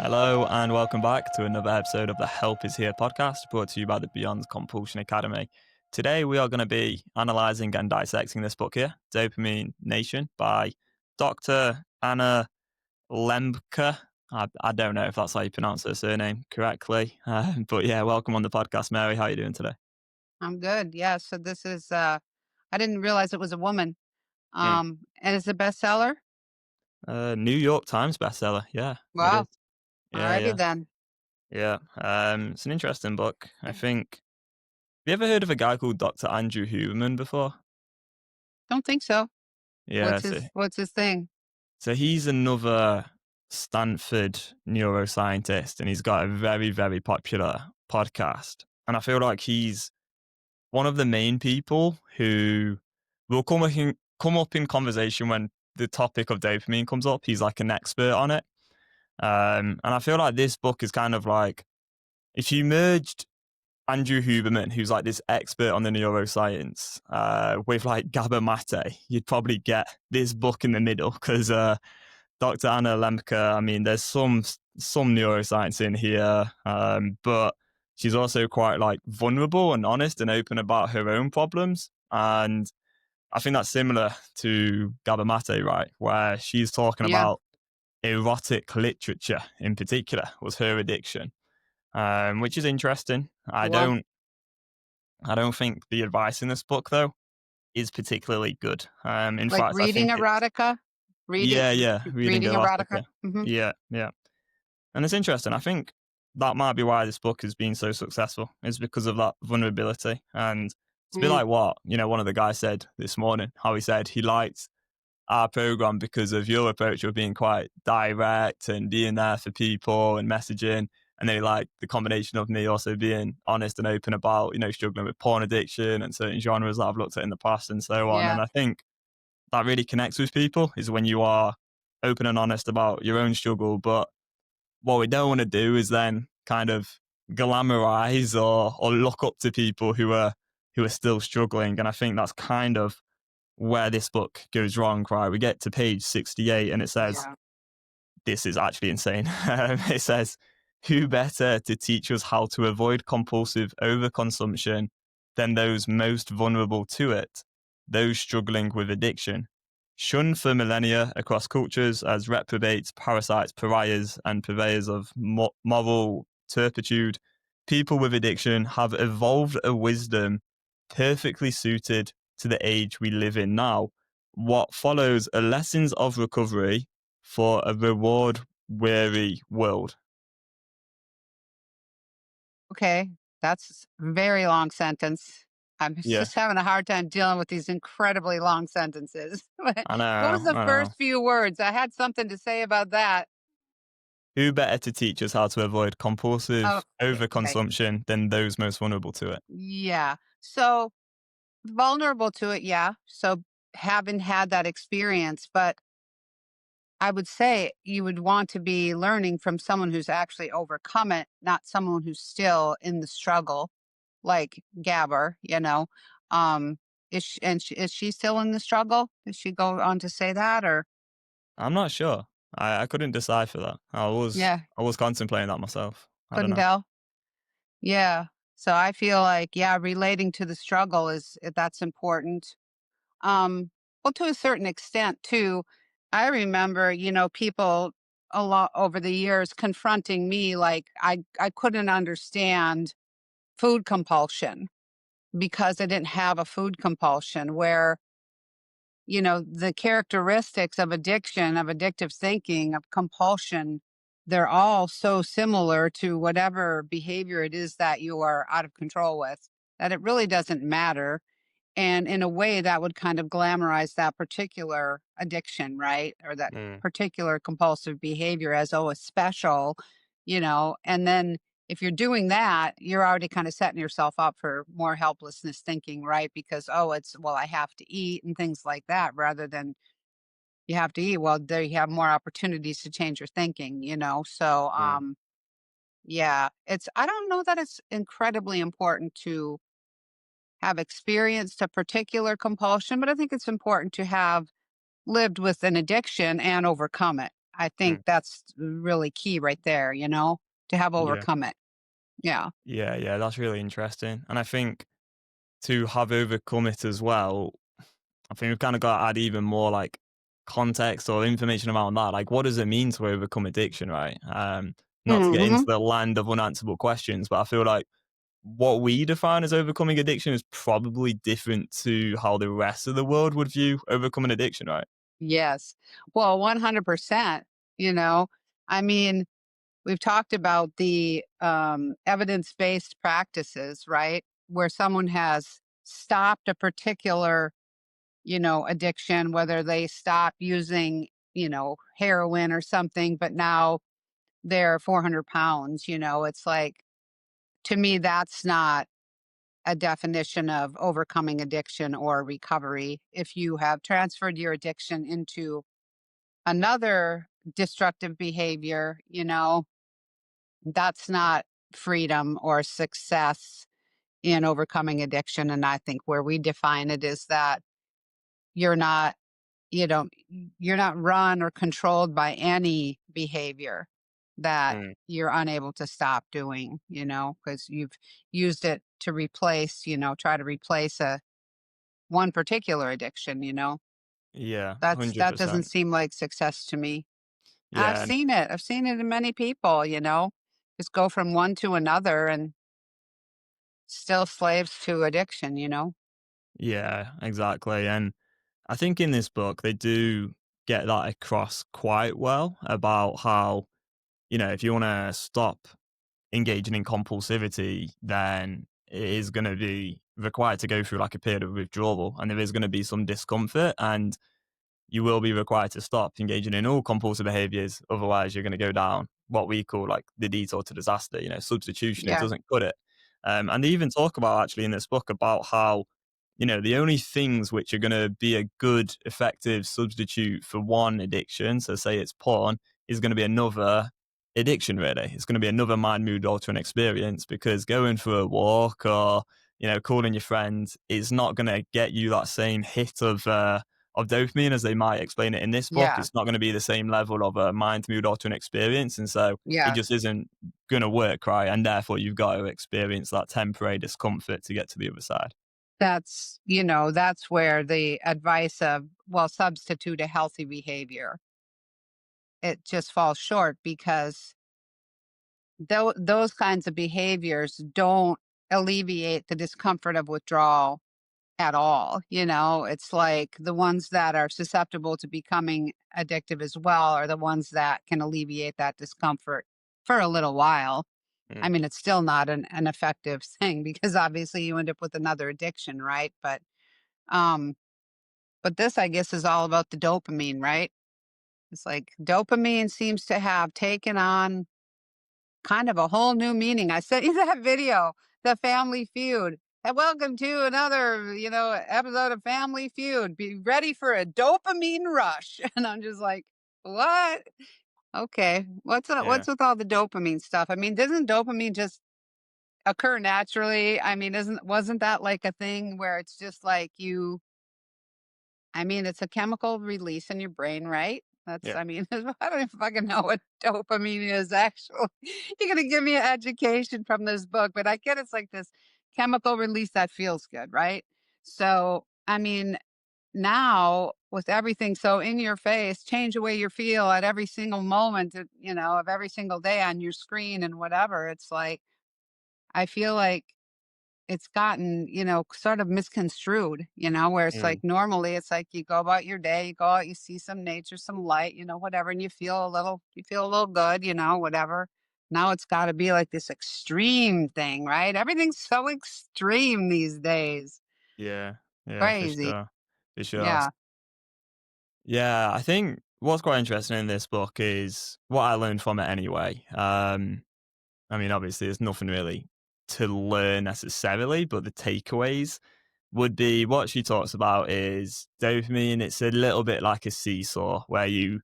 Hello and welcome back to another episode of the Help is Here podcast brought to you by the Beyond Compulsion Academy. Today we are going to be analysing and dissecting this book here, Dopamine Nation by Dr. Anna Lembke. I don't know if that's how you pronounce her surname correctly, but yeah, welcome on the podcast, Mary. How are you doing today? I'm good. Yeah. So this is I didn't realize it was a woman. Mm. And it's a bestseller? New York Times bestseller. Yeah, it is. Wow. Yeah, Alrighty yeah, then. yeah. It's an interesting book. I think. Have you ever heard of a guy called Dr. Andrew Huberman before? Don't think so. Yeah, What's his thing? so he's another Stanford neuroscientist, and he's got a very, very popular podcast. And I feel like he's one of the main people who will come up in conversation when the topic of dopamine comes up. He's like an expert on it. And I feel like this book is kind of like if you merged Andrew Huberman, who's like this expert on the neuroscience, with like Gabor Mate, you'd probably get this book in the middle because Dr. Anna Lembke, I mean, there's some neuroscience in here, but she's also quite like vulnerable and honest and open about her own problems. And I think that's similar to Gabor Mate, right? Where she's talking Yeah. about erotic literature in particular was her addiction, which is interesting. Well, I don't think the advice in this book though is particularly good. In like fact, I reading think it's erotica? yeah, yeah, reading Reading erotica? erotica. Mm-hmm. Yeah, yeah. And it's interesting. I think that might be why this book has been so successful, is because of that vulnerability. And it's a bit Mm, like what, one of the guys said this morning, how he said he liked our program because of your approach of being quite direct and being there for people and messaging. And then he liked the combination of me also being honest and open about, struggling with porn addiction and certain genres that I've looked at in the past and so on. yeah. And I think that really connects with people is when you are open and honest about your own struggle. But what we don't want to do is then kind of glamorize or look up to people who are still struggling. And I think that's kind of where this book goes wrong, right? We get to page 68 and it says, Yeah. this is actually insane. It says, who better to teach us how to avoid compulsive overconsumption than those most vulnerable to it, those struggling with addiction? Shunned for millennia across cultures as reprobates, parasites, pariahs, and purveyors of moral turpitude, people with addiction have evolved a wisdom perfectly suited to the age we live in now. What follows are lessons of recovery for a reward weary world. Okay. That's a very long sentence. I'm Yeah, just having a hard time dealing with these incredibly long sentences. What I know, was the I know. first few words? I had something to say about that. Who better to teach us how to avoid Oh, compulsive okay. overconsumption than those most vulnerable to it? Yeah. So vulnerable to it, yeah. So haven't had that experience, but I would say you would want to be learning from someone who's actually overcome it, not someone who's still in the struggle, like Gabber, you know. Um, is she still in the struggle? Did she go on to say that or I'm not sure. I couldn't decipher that. yeah, I was contemplating that myself. I don't couldn't know. tell? Yeah. So I feel like, yeah, relating to the struggle that's important. Well, to a certain extent too. I remember, people a lot over the years confronting me like I couldn't understand food compulsion because I didn't have a food compulsion where, the characteristics of addiction, of addictive thinking, of compulsion, they're all so similar to whatever behavior it is that you are out of control with that it really doesn't matter, and in a way that would kind of glamorize that particular addiction, right? Or that Mm, particular compulsive behavior as, oh, it's special, and then if you're doing that, you're already kind of setting yourself up for more helplessness thinking, right? Because, oh, well, I have to eat and things like that, rather than you have to eat. Well, there you have more opportunities to change your thinking. So, mm. yeah, I don't know that it's incredibly important to have experienced a particular compulsion, but I think it's important to have lived with an addiction and overcome it. I Mm. think that's really key right there, to have Yeah. overcome it. Yeah. Yeah, yeah, that's really interesting. And I think to have overcome it as well, I think we've kind of got to add even more like context or information around that. Like, what does it mean to overcome addiction, right? Not to get into Mhm. the land of unanswerable questions, but I feel like what we define as overcoming addiction is probably different to how the rest of the world would view overcoming addiction, right? Yes. Well, 100%, you know? I mean, we've talked about the, evidence-based practices, right? Where someone has stopped a particular, addiction, whether they stop using, heroin or something, but now they're 400 pounds, it's like, to me, that's not a definition of overcoming addiction or recovery. If you have transferred your addiction into another destructive behavior, that's not freedom or success in overcoming addiction. And I think where we define it is that you're not, you don't, you're not run or controlled by any behavior that Mm. you're unable to stop doing, because you've used it to replace, try to replace a one particular addiction, Yeah, that doesn't 100%. seem like success to me. I've Yeah, and seen it. I've seen it in many people, just go from one to another and still slaves to addiction, yeah, exactly. And I think in this book, they do get that across quite well about how, if you want to stop engaging in compulsivity, then it is going to be required to go through like a period of withdrawal and there is going to be some discomfort. And you will be required to stop engaging in all compulsive behaviors. Otherwise, you're going to go down what we call like the detour to disaster, substitution. It Yeah. doesn't cut it. And they even talk about actually in this book about how, the only things which are going to be a good, effective substitute for one addiction, so say it's porn, is going to be another addiction, really. It's going to be another mind, mood altering experience because going for a walk or, calling your friend is not going to get you that same hit of dopamine as they might explain it in this book. Yeah. It's not going to be the same level of a mind, mood altering experience. And so it Yeah. just isn't going to work, right? And therefore, you've got to experience that temporary discomfort to get to the other side. That's where the advice of, well, substitute a healthy behavior, it just falls short because those kinds of behaviors don't alleviate the discomfort of withdrawal at all. It's like the ones that are susceptible to becoming addictive as well are the ones that can alleviate that discomfort for a little while. I Mm. mean, it's still not an effective thing because obviously you end up with another addiction, right? Um, but this, I guess, is all about the dopamine, right? It's like dopamine seems to have taken on kind of a whole new meaning. I sent you that video, The Family Feud. And welcome to another, episode of Family Feud. Be ready for a dopamine rush. And I'm just like, what? Okay. Yeah. What's with all the dopamine stuff? I mean, doesn't dopamine just occur naturally? I mean, isn't wasn't that like a thing where it's just like I mean, it's a chemical release in your brain, right? Yeah. I mean, I don't even fucking know what dopamine is actually. You're going to give me an education from this book, but I get it's like this chemical release that feels good, right? So, I mean, now with everything so in your face, change the way you feel at every single moment, of every single day on your screen and whatever. It's like, I feel like it's gotten, sort of misconstrued, where it's like Mm. normally it's like you go about your day, you go out, you see some nature, some light, whatever, and you feel a little good, whatever. Now it's got to be like this extreme thing, right? Everything's so extreme these days. Yeah. Yeah, for Crazy. sure. For sure. Yeah. Yeah, I think what's quite interesting in this book is what I learned from it anyway. I mean, obviously, there's nothing really to learn necessarily, but the takeaways would be what she talks about is dopamine. It's a little bit like a seesaw where you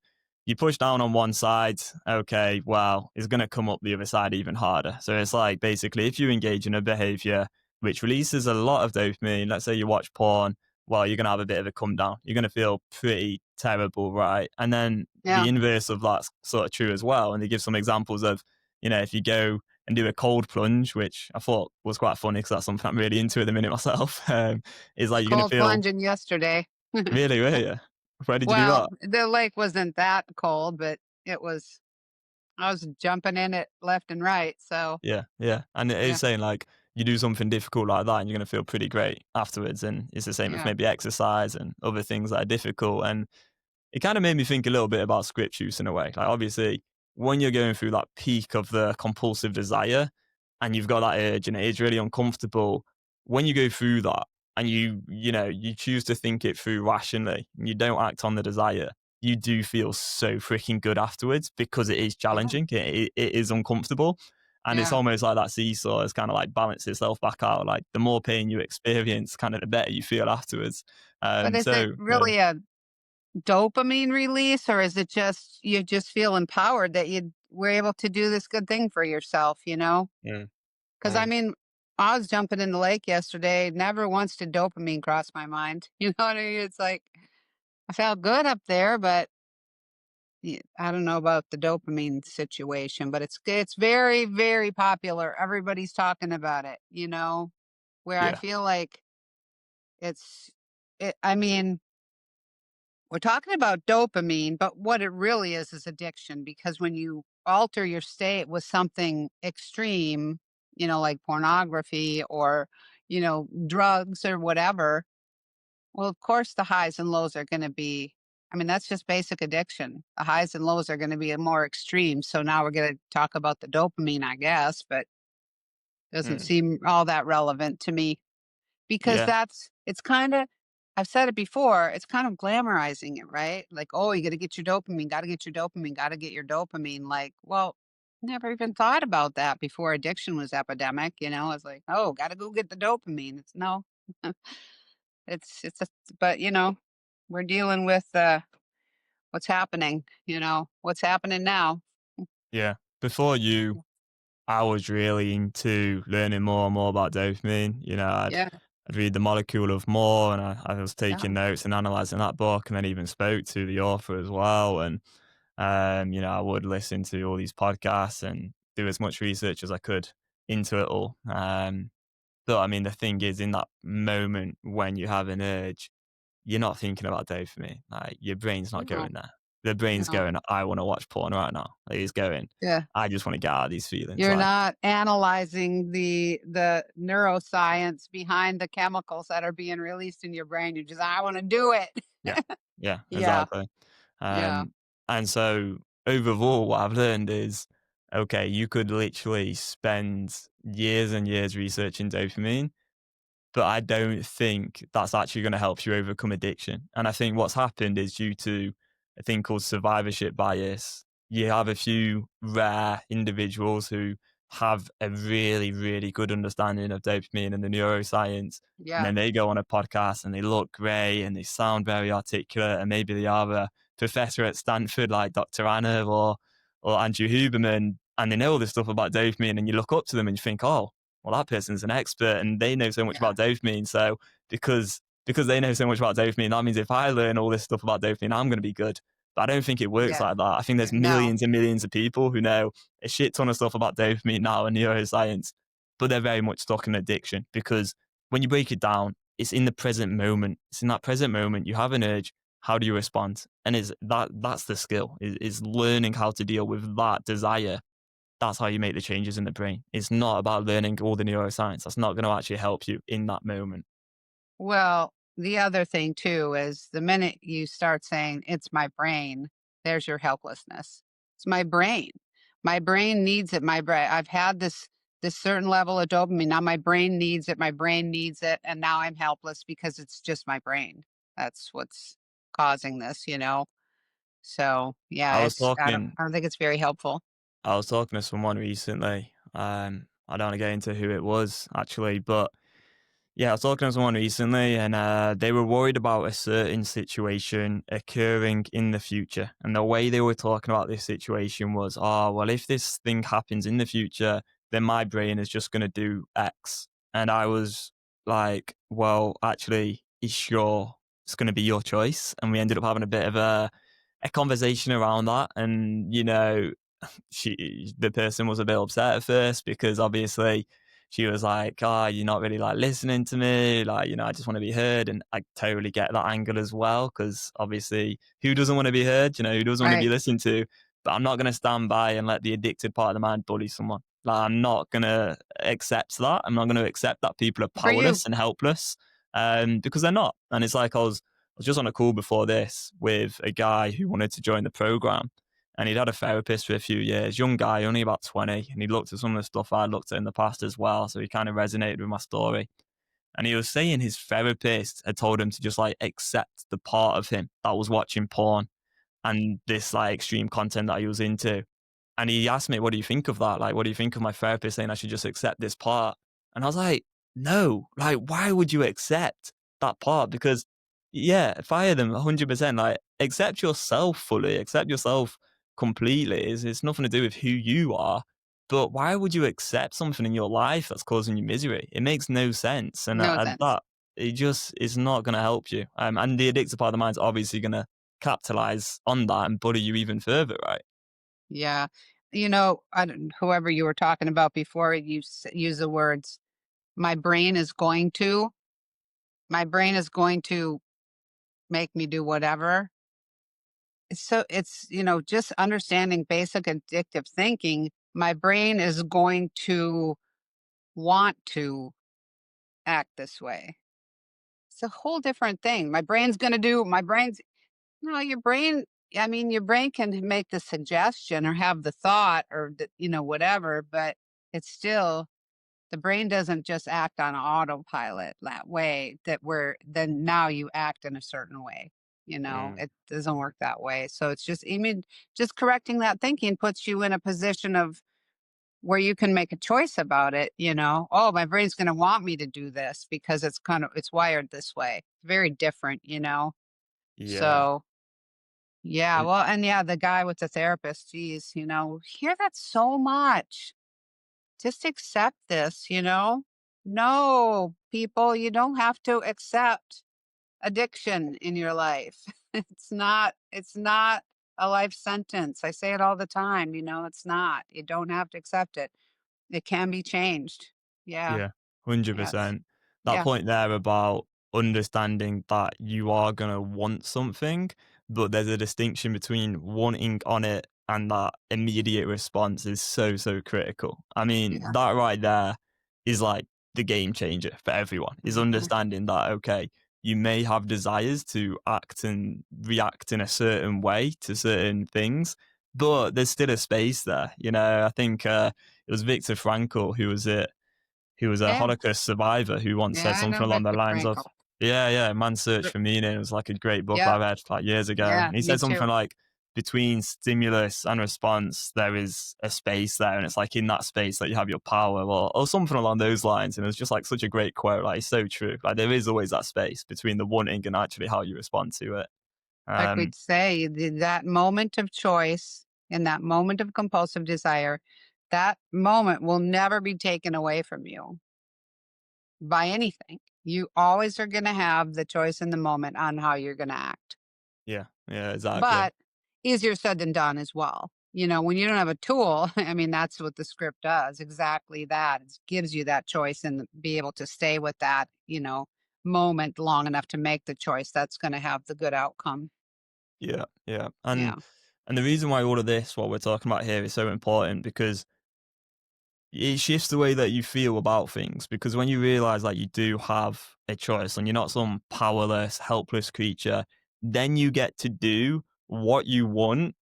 push down on one side, okay, well, it's going to come up the other side even harder. So it's like basically if you engage in a behavior which releases a lot of dopamine, let's say you watch porn, well, you're going to have a bit of a come down. You're going to feel pretty terrible, right? And then Yeah. the inverse of that's sort of true as well. And they give some examples of, if you go and do a cold plunge, which I thought was quite funny because that's something I'm really into at the minute myself, is like you're going to Cold feel plunging yesterday. really, really. Where did you do Well, that? the lake wasn't that cold, but it was I was jumping in it left and right, so, Yeah, yeah. And it is yeah, saying like you do something difficult like that and you're going to feel pretty great afterwards. And it's the same with yeah. maybe exercise and other things that are difficult. And it kind of made me think a little bit about script use in a way. Like obviously, when you're going through that peak of the compulsive desire and you've got that urge and it is really uncomfortable, when you go through that and you choose to think it through rationally and you don't act on the desire, you do feel so freaking good afterwards because it is Yeah, challenging. It is uncomfortable. And it's yeah. almost like that seesaw has kind of like balanced itself back out. Like the more pain you experience, kind of the better you feel afterwards. But is it So yeah, really a dopamine release, or is it just you just feel empowered that you were able to do this good thing for yourself, you know? mm, Because I mm, mean, I was jumping in the lake yesterday. Never once did dopamine cross my mind. You know what I mean? It's like I felt good up there, but I don't know about the dopamine situation. But it's very very popular. Everybody's talking about it. You know, where I yeah, feel like it's. I mean, we're talking about dopamine, but what it really is addiction because when you alter your state with something extreme, like pornography or, drugs or whatever, well, of course, the highs and lows are going to be, I mean, that's just basic addiction. The highs and lows are going to be more extreme. So now we're going to talk about the dopamine, I guess, but doesn't mm, seem all that relevant to me. Because yeah, it's kinda I've said it before, it's kind of glamorizing it, right? Like, "Oh, you gotta get your dopamine, gotta get your dopamine, gotta get your dopamine." Like, well, never even thought about that before addiction was epidemic, It's like, "Oh, gotta go get the dopamine." It's no. It's a but, we're dealing with, what's happening, what's happening now. yeah. Before you, I was really into learning more and more about dopamine. Yeah, I'd read the molecule of more, and I was yeah, taking notes and analyzing that book, and then even spoke to the author as well. And I would listen to all these podcasts and do as much research as I could into it all. But I mean, the thing is, in that moment when you have an urge, you're not thinking about dopamine. Like your brain's not no, going there. The brain's no, going, I want to watch porn right now. Like, it's going, yeah. I just want to get out of these feelings. You're Like, not analyzing the neuroscience behind the chemicals that are being released in your brain. You just, "I wanna do it." yeah, yeah, Yeah, exactly. yeah, And so overall, what I've learned is, okay, you could literally spend years and years researching dopamine, but I don't think that's actually going to help you overcome addiction. And I think what's happened is due to a thing called survivorship bias. You have a few rare individuals who have a really, really good understanding of dopamine and the neuroscience. And yeah, then they go on a podcast and they look great and they sound very articulate. And maybe they are a professor at Stanford like Dr. Anna or Andrew Huberman. And they know all this stuff about dopamine. And you look up to them and you think, oh, well, that person's an expert and they know so much yeah, about dopamine. So because they know so much about dopamine, that means if I learn all this stuff about dopamine, I'm going to be good. But I don't think it works yeah, like that. I think there's no, millions and millions of people who know a shit ton of stuff about dopamine now and neuroscience, but they're very much stuck in addiction because when you break it down, it's in the present moment. It's in that present moment. You have an urge. How do you respond? And that's the skill is learning how to deal with that desire. That's how you make the changes in the brain. It's not about learning all the neuroscience. That's not going to actually help you in that moment. Well, the other thing too is the minute you start saying, "It's my brain," there's your helplessness. It's my brain. My brain needs it. I've had this certain level of dopamine. Now my brain needs it. My brain needs it, and now I'm helpless because it's just my brain. That's what's causing this. So I yeah, was talking I don't think it's very helpful. I was talking to someone recently. I don't want to get into who it was actually, but yeah, I was talking to someone recently, and they were worried about a certain situation occurring in the future. And the way they were talking about this situation was, oh, well, if this thing happens in the future, then my brain is just going to do X. And I was like, well, actually, is sure it's going to be your choice. And we ended up having a bit of a conversation around that. And, the person was a bit upset at first because obviously she was like, "Oh, you're not really like listening to me. Like, I just want to be heard." And I totally get that angle as well because obviously, who doesn't want to be heard? Who doesn't want to be Right. listened to? But I'm not going to stand by and let the addicted part of the mind bully someone. Like, I'm not going to accept that. I'm not going to accept that people are For you. powerless and helpless, because they're not. And it's like I was just on a call before this with a guy who wanted to join the program, and he'd had a therapist for a few years, young guy, only about 20. And he looked at some of the stuff I'd looked at in the past as well. So he kind of resonated with my story. And he was saying his therapist had told him to just like accept the part of him that was watching porn and this like extreme content that he was into. And he asked me, "What do you think of that? Like, what do you think of my therapist saying I should just accept this part?" And I was like, "No, like, why would you accept that part? Because, yeah, fire them 100%. Like, accept yourself fully, accept yourself completely. It's nothing to do with who you are. But why would you accept something in your life that's causing you misery? It makes no sense. And No sense. that, it just is not going to help you. And the addictive part of the mind's obviously going to capitalize on that and bully you even further, right? Yeah. I don't, whoever you were talking about before, you use the words, my brain is going to, my brain is going to make me do whatever. So it's just understanding basic addictive thinking. My brain is going to want to act this way. It's a whole different thing. My brain's, no, your brain, I mean, your brain can make the suggestion or have the thought or whatever, but it's still, the brain doesn't just act on autopilot that way that where then now you act in a certain way. Mm, It doesn't work that way. So it's just, just correcting that thinking puts you in a position of where you can make a choice about it. Oh, my brain's going to want me to do this because it's wired this way. Very different. yeah. So yeah, And well, and yeah, the guy with the therapist, geez, hear that so much. Just accept this. No, people, you don't have to accept addiction in your life. It's not a life sentence. I say it all the time, it's not. You don't have to accept it. It can be changed. Yeah. Yeah, Yes. 100%. That Yeah. point there about understanding that you are gonna want something, but there's a distinction between wanting on it and that immediate response is so, so critical. I mean, Yeah. that right there is like the game changer for everyone, is Mhm. understanding that, okay, you may have desires to act and react in a certain way to certain things, but there's still a space there. I think it was Viktor Frankl who was a Yeah. Holocaust survivor who once said Yeah, I know something along the Viktor lines Frankl. of, yeah, yeah, Man's Search R for Meaning. It was like a great book Yeah. I read like years ago. Yeah, And he me said something too. like, between stimulus and response, there is a space there. And it's like in that space that you have your power or something along those lines. And it was just like such a great quote. Like, it's so true. Like, there is always that space between the wanting and actually how you respond to it. Like Um, we'd say, that moment of choice and that moment of compulsive desire, that moment will never be taken away from you by anything. You always are gonna have the choice in the moment on how you're gonna act. yeah, yeah, exactly. But easier said than done as well. When you don't have a tool, I mean, that's what the script does. Exactly that. It gives you that choice and be able to stay with that moment long enough to make the choice that's going to have the good outcome. Yeah, yeah. Yeah. And the reason why all of this, what we're talking about here, is so important because it shifts the way that you feel about things, because when you realize that you do have a choice and you're not some powerless, helpless creature, then you get to do what you want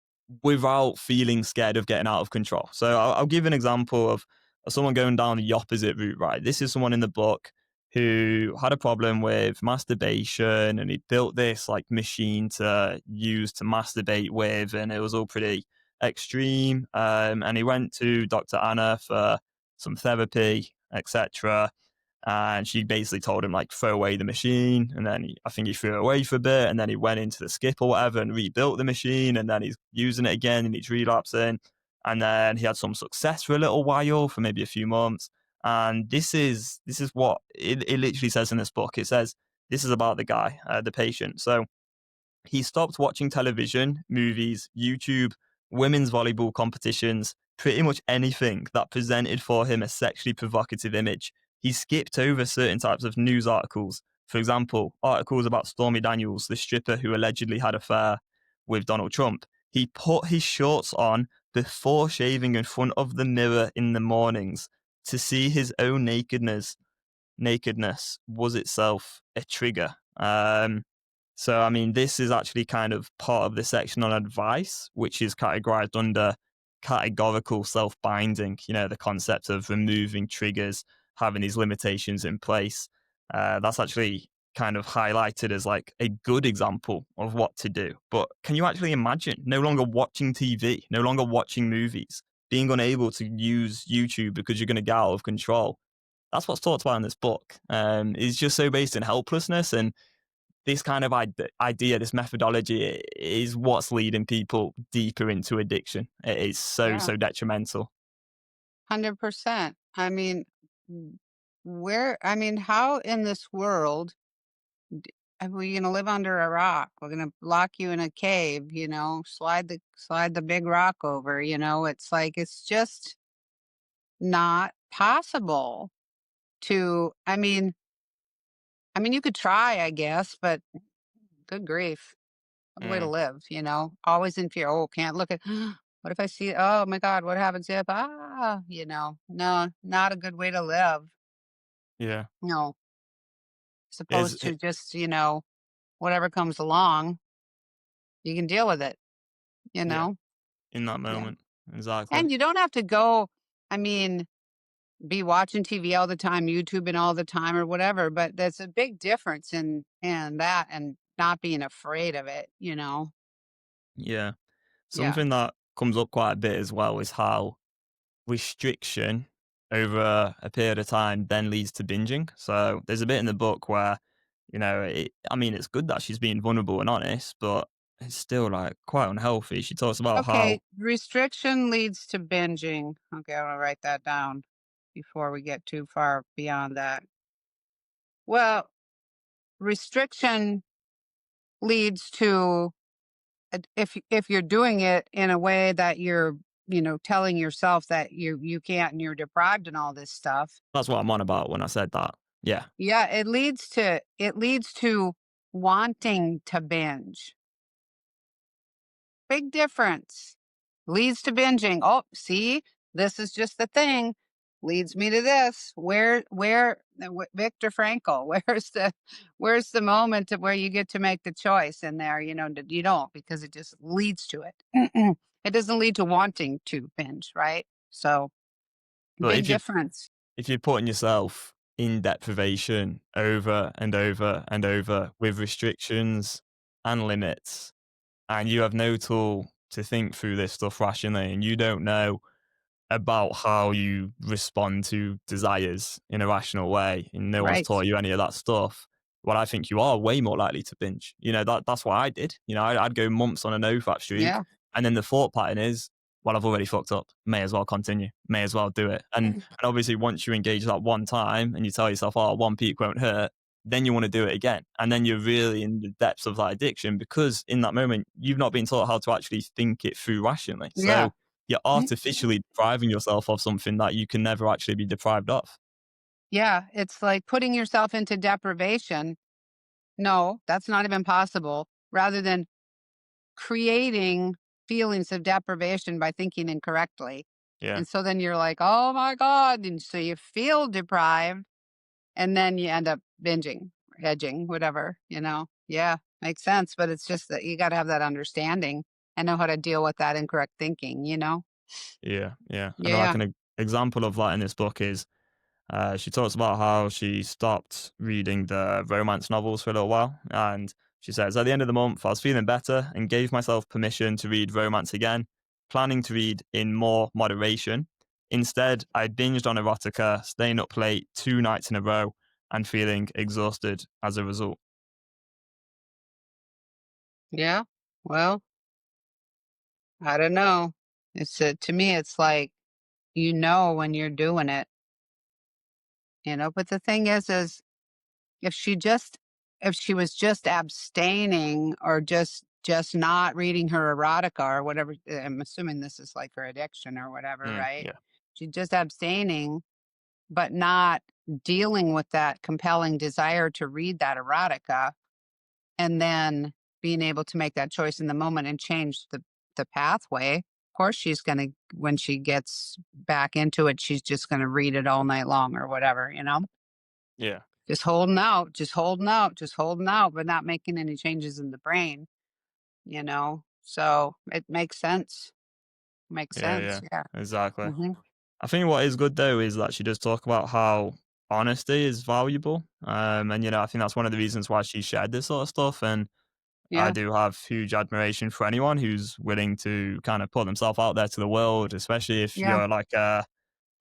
without feeling scared of getting out of control. So I'll give an example of someone going down the opposite route, right? This is someone in the book who had a problem with masturbation, and he built this like machine to use to masturbate with, and it was all pretty extreme. And he went to Dr. Anna for some therapy, etc. And she basically told him like throw away the machine, and then I think he threw it away for a bit, and then he went into the skip or whatever and rebuilt the machine, and then he's using it again and he's relapsing, and then he had some success for a little while, for maybe a few months. And this is what it literally says in this book. It says This is about the guy, the patient. So he stopped watching television, movies, YouTube, women's volleyball competitions, pretty much anything that presented for him a sexually provocative image. He skipped over certain types of news articles. For example, articles about Stormy Daniels, the stripper who allegedly had an affair with Donald Trump. He put his shorts on before shaving in front of the mirror in the mornings to see his own nakedness was itself a trigger. So, I mean, this is actually kind of part of the section on advice, which is categorized under categorical self binding, the concept of removing triggers, having these limitations in place. That's actually kind of highlighted as like a good example of what to do. But can you actually imagine no longer watching TV, no longer watching movies, being unable to use YouTube because you're going to get out of control? That's what's talked about in this book. It's just so based in helplessness, and this kind of idea, this methodology is what's leading people deeper into addiction. It is so, Yeah, so detrimental. 100%. I mean, I mean, how in this world are we going to live under a rock? We're going to lock you in a cave, slide the big rock over, it's like, it's just not possible to, you could try, I guess, but good grief. What a way to Mm, live, always in fear. Oh, can't look at, what if I see, oh my God, what happens if, no, not a good way to live. yeah. No, as Is opposed to it, just, whatever comes along, you can deal with it, you yeah, know? in that Yeah. moment. Exactly. And you don't have to go, I mean, be watching TV all the time, YouTube and all the time or whatever, but there's a big difference in that and not being afraid of it. Yeah. Yeah. Something that comes up quite a bit as well is how restriction over a period of time then leads to binging. So there's a bit in the book where, I mean, it's good that she's being vulnerable and honest, but it's still like quite unhealthy. She talks about Okay, how restriction leads to binging. Okay, I'm gonna write that down before we get too far beyond that. Well, restriction leads to if you're doing it in a way that you're, telling yourself that you can't and you're deprived and all this stuff. that's what I'm on about when I said that. Yeah. Yeah, it leads to wanting to binge. Big difference. Leads to binging. Oh, see, this is just the thing. Leads me to this. Viktor Frankl, where's the moment of where you get to make the choice in there? You don't because it just leads to it. It doesn't lead to wanting to binge, right? So But big difference. if you're putting yourself in deprivation over and over and over with restrictions and limits, and you have no tool to think through this stuff rationally, and you don't know about how you respond to desires in a rational way, and no one's Right. taught you any of that stuff, well, I think you are way more likely to binge. That's what I did. I'd go months on a no fap streak, Yeah. and then the thought pattern is, well, I've already fucked up. May as well continue. May as well do it. And obviously, once you engage that one time and you tell yourself, oh, one peak won't hurt, then you want to do it again. And then you're really in the depths of that addiction because in that moment, you've not been taught how to actually think it through rationally. Yeah. So you're artificially depriving yourself of something that you can never actually be deprived of. Yeah. It's like putting yourself into deprivation. No, that's not even possible. Rather than creating feelings of deprivation by thinking incorrectly. Yeah. And so then you're like, "Oh my god." And so you feel deprived and then you end up binging, edging, whatever. Yeah, makes sense, but it's just that you got to have that understanding and know how to deal with that incorrect thinking. Yeah. Yeah. And like Yeah. an example of that in this book is she talks about how she stopped reading the romance novels for a little while. And she says, at the end of the month, I was feeling better and gave myself permission to read romance again, planning to read in more moderation. Instead, I binged on erotica, staying up late 2 nights in a row and feeling exhausted as a result. Yeah. Well, I don't know. To me it's like when you're doing it, but the thing is if she just if she was just abstaining or just not reading her erotica or whatever, I'm assuming this is like her addiction or whatever, right? Yeah. She's just abstaining, but not dealing with that compelling desire to read that erotica, and then being able to make that choice in the moment and change the pathway. Of course, she's going to, when she gets back into it, she's just going to read it all night long or whatever, Yeah. just holding out, just holding out, just holding out, but not making any changes in the brain. So it makes sense. Makes Yeah. sense. Yeah. Yeah. Exactly. Hmm. I think what is good though is that she does talk about how honesty is valuable. And I think that's one of the reasons why she shared this sort of stuff. And I Yeah. do have huge admiration for anyone who's willing to kind of put themselves out there to the world, especially if Yeah. you're like a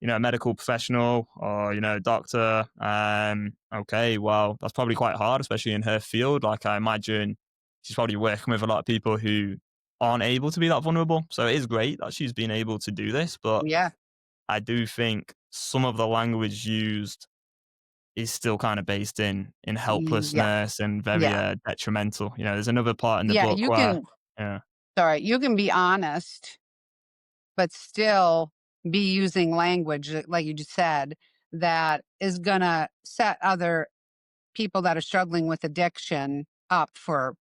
medical professional or, doctor. Okay, well, that's probably quite hard, especially in her field. Like, I imagine she's probably working with a lot of people who aren't able to be that vulnerable. So it is great that she's been able to do this. But Yeah. I do think some of the language used is still kind of based in Yeah. helplessness and very Yeah. detrimental. There's another part in the Yeah. book You where, can, yeah, sorry, you can be honest, but still be using language, like you just said, that is going to set other people that are struggling with addiction up for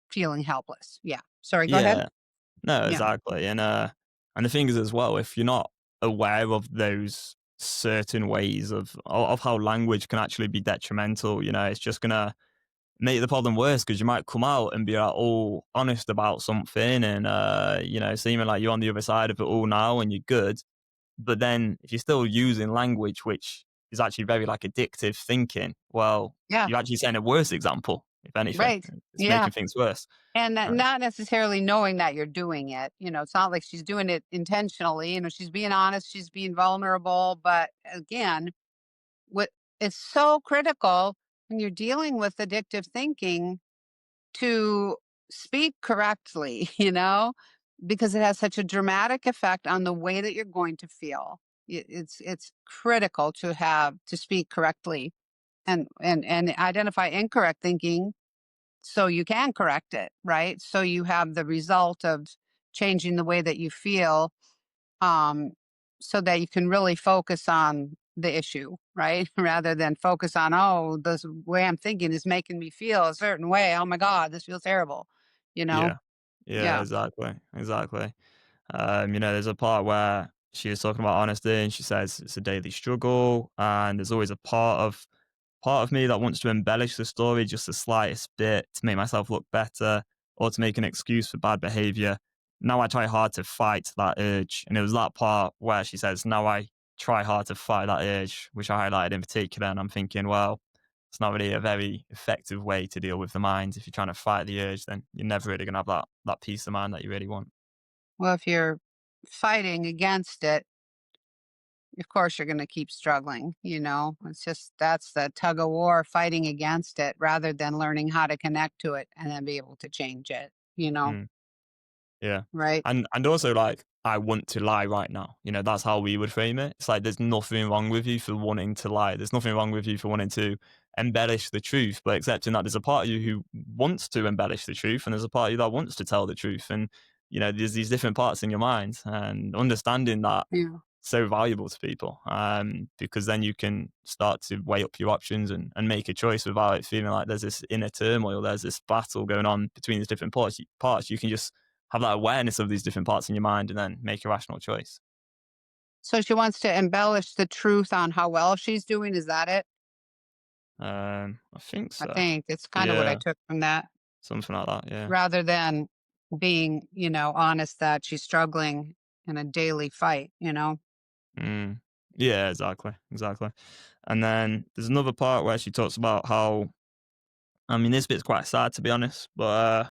feeling helpless. Yeah. Sorry, go ahead. yeah, no, Yeah. exactly. And the thing is as well, if you're not aware of those certain ways of how language can actually be detrimental, it's just gonna make the problem worse because you might come out and be like all honest about something and seeming like you're on the other side of it all now and you're good. But then if you're still using language which is actually very like addictive thinking, well, Yeah. you're actually setting a worse example, if anything. Right. It's Yeah. making things worse. And Right. not necessarily knowing that you're doing it. It's not like she's doing it intentionally. She's being honest, she's being vulnerable. But again, what it's so critical when you're dealing with addictive thinking to speak correctly, because it has such a dramatic effect on the way that you're going to feel. It's critical to have to speak correctly and identify incorrect thinking so you can correct it, right? So you have the result of changing the way that you feel, um, so that you can really focus on the issue, right? Rather than focus on, oh, this way I'm thinking is making me feel a certain way. Oh my God, this feels terrible. You know? Yeah. Yeah, Yeah. exactly. Exactly. There's a part where she is talking about honesty and she says it's a daily struggle and there's always a part of me that wants to embellish the story just the slightest bit to make myself look better or to make an excuse for bad behavior. Now I try hard to fight that urge. And it was that part where she says, now I try hard to fight that urge, which I highlighted in particular. And I'm thinking, well, it's not really a very effective way to deal with the mind. If you're trying to fight the urge, then you're never really going to have that peace of mind that you really want. Well, if you're fighting against it, of course you're going to keep struggling. It's just that's the tug of war, fighting against it rather than learning how to connect to it and then be able to change it. Mm. Yeah. Right? And also like, I want to lie right now. That's how we would frame it. It's like there's nothing wrong with you for wanting to lie. There's nothing wrong with you for wanting to embellish the truth, but accepting that there's a part of you who wants to embellish the truth and there's a part of you that wants to tell the truth. And there's these different parts in your mind and understanding that Yeah. so valuable to people, because then you can start to weigh up your options and make a choice without it feeling like there's this inner turmoil, there's this battle going on between these different parts. You can just have that awareness of these different parts in your mind and then make a rational choice. So she wants to embellish the truth on how well she's doing. Is that it? I think I so. think it's kind of what I Yeah, took from that, something like that. Yeah. rather than being, honest that she's struggling in a daily fight. Mm. Yeah, exactly, exactly. And then there's another part where she talks about how, I mean, this bit's quite sad to be honest, but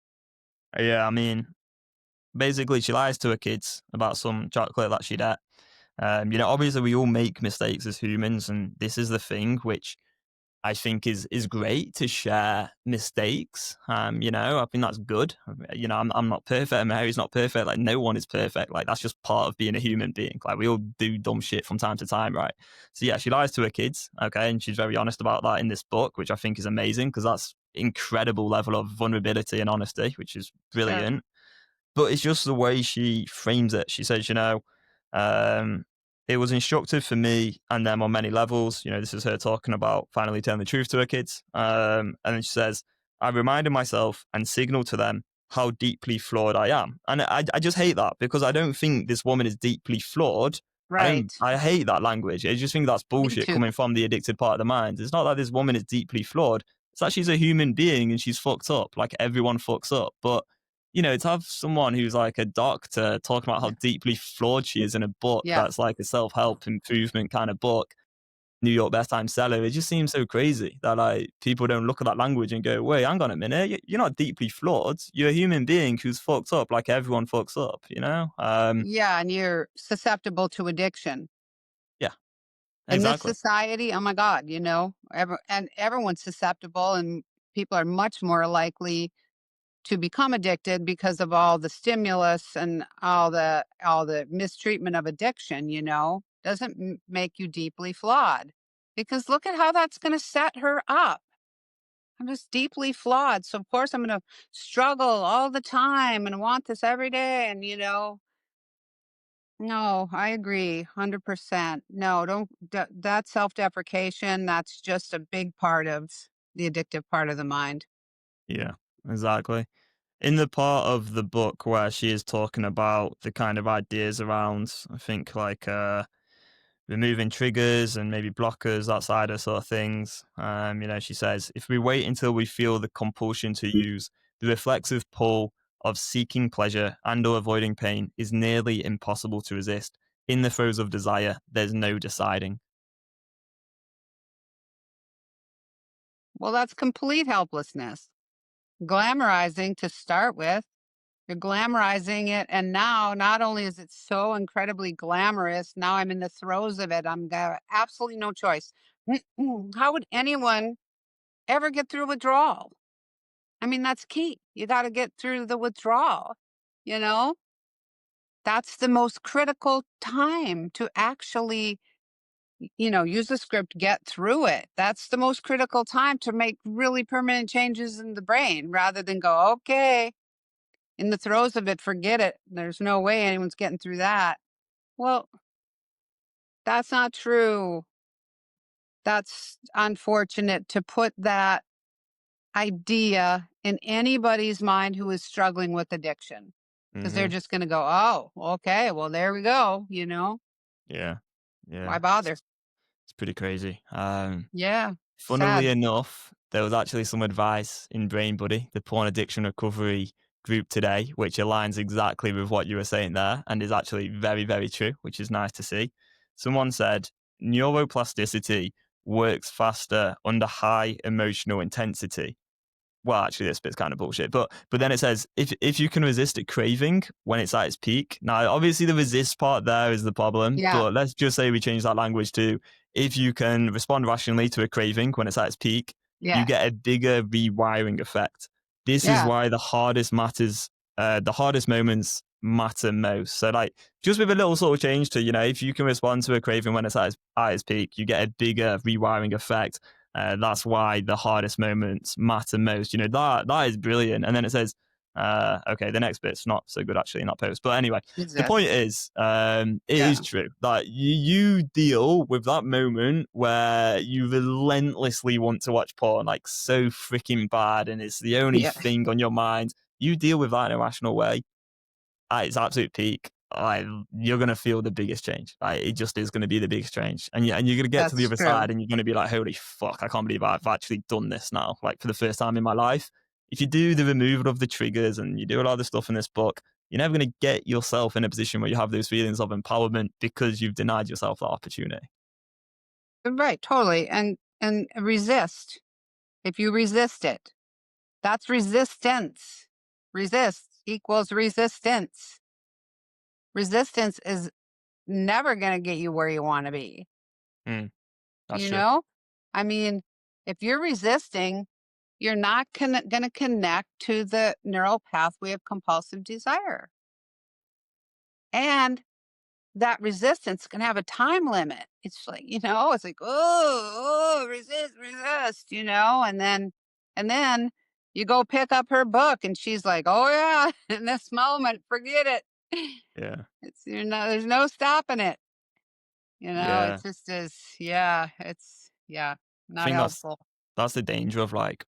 yeah, I mean, basically she lies to her kids about some chocolate that she'd ate. Obviously we all make mistakes as humans, and this is the thing which I think is great to share mistakes. I think that's good. I'm not perfect. And Mary's not perfect. Like no one is perfect. Like that's just part of being a human being. Like we all do dumb shit from time to time, right? So yeah, she lies to her kids, okay, and she's very honest about that in this book, which I think is amazing because that's incredible level of vulnerability and honesty, which is Sure. brilliant. But it's just the way she frames it. She says, um, it was instructive for me and them on many levels. This is her talking about finally telling the truth to her kids. And then she says, I reminded myself and signaled to them how deeply flawed I am. And I just hate that because I don't think this woman is deeply flawed. Right. I hate that language. I just think that's Me bullshit too. coming from the addicted part of the mind. It's not that this woman is deeply flawed. It's that she's a human being and she's fucked up. Like everyone fucks up. But to have someone who's like a doctor talking about how Yeah. deeply flawed she is in a book Yeah. that's like a self-help improvement kind of book, New York best time seller, it just seems so crazy that like people don't look at that language and go, wait, hang on a minute, you're not deeply flawed. You're a human being who's fucked up like everyone fucks up, you know? Yeah. And you're susceptible to addiction. Yeah, In this exactly. society, oh my God, and everyone's susceptible, and people are much more likely to become addicted because of all the stimulus and all the mistreatment of addiction, doesn't make you deeply flawed. Because look at how that's going to set her up. I'm just deeply flawed. So of course I'm going to struggle all the time and want this every day. And no, I agree, 100%. No, don't. That self-deprecation. That's just a big part of the addictive part of the mind. Yeah, exactly. In the part of the book where she is talking about the kind of ideas around, I think like removing triggers and maybe blockers, outside of sort of things. She says, if we wait until we feel the compulsion to use, the reflexive pull of seeking pleasure and or avoiding pain is nearly impossible to resist. In the throes of desire, there's no deciding. Well, that's complete helplessness. Glamorizing to start with. You're glamorizing it, and now not only is it so incredibly glamorous, now I'm in the throes of it. I'm got absolutely no choice. How would anyone ever get through withdrawal? I mean, that's key. You got to get through the withdrawal. You know, that's the most critical time to actually, use the script, get through it. That's the most critical time to make really permanent changes in the brain rather than go, okay, in the throes of it, forget it. There's no way anyone's getting through that. Well, that's not true. That's unfortunate to put that idea in anybody's mind who is struggling with addiction because they're Hmm. just going to go, oh, okay, well, there we go. Yeah, Why yeah. bother? It's pretty crazy. Yeah, Funnily sad. enough, there was actually some advice in Brain Buddy, the porn addiction recovery group today, which aligns exactly with what you were saying there and is actually very, very true, which is nice to see. Someone said neuroplasticity works faster under high emotional intensity. Well, actually, this bit's kind of bullshit. But then it says if you can resist a craving when it's at its peak. Now, obviously, the resist part there is the problem. Yeah, But let's just say we change that language to if you can respond rationally to a craving when it's at its peak, you yeah, get a bigger rewiring effect. This is yeah, why the hardest moments matter most. So, like, just with a little sort of change to, if you can respond to a craving when it's at its peak, you get a bigger rewiring effect. That's why the hardest moments matter most. That is brilliant. And then it says, okay, the next bit's not so good actually in that post. But anyway, the point exists. is, it is Yeah, true that you deal with that moment where you relentlessly want to watch porn, like so freaking bad, and it's the only yeah, thing on your mind. You deal with that in a rational way at its absolute peak, like you're gonna feel the biggest change. Like it just is gonna be the biggest change, and you're gonna get to the that's other true. side, and you're gonna be like, "Holy fuck! I can't believe I've actually done this now." Like for the first time in my life. If you do the removal of the triggers and you do a lot of the stuff in this book, you're never gonna get yourself in a position where you have those feelings of empowerment because you've denied yourself that opportunity. Right, totally. And resist. If you resist it, that's resistance. Resist equals resistance. Resistance is never going to get you where you want to be. Mm, that's You true. know? I mean, If you're resisting, you're not going to connect to the neural pathway of compulsive desire. And that resistance can have a time limit. It's like, it's like, oh, resist, resist, and then you go pick up her book and she's like, oh yeah, in this moment, forget it. Yeah. There's no stopping it. Yeah. It's just as, yeah, I not think helpful. that's the danger of, like,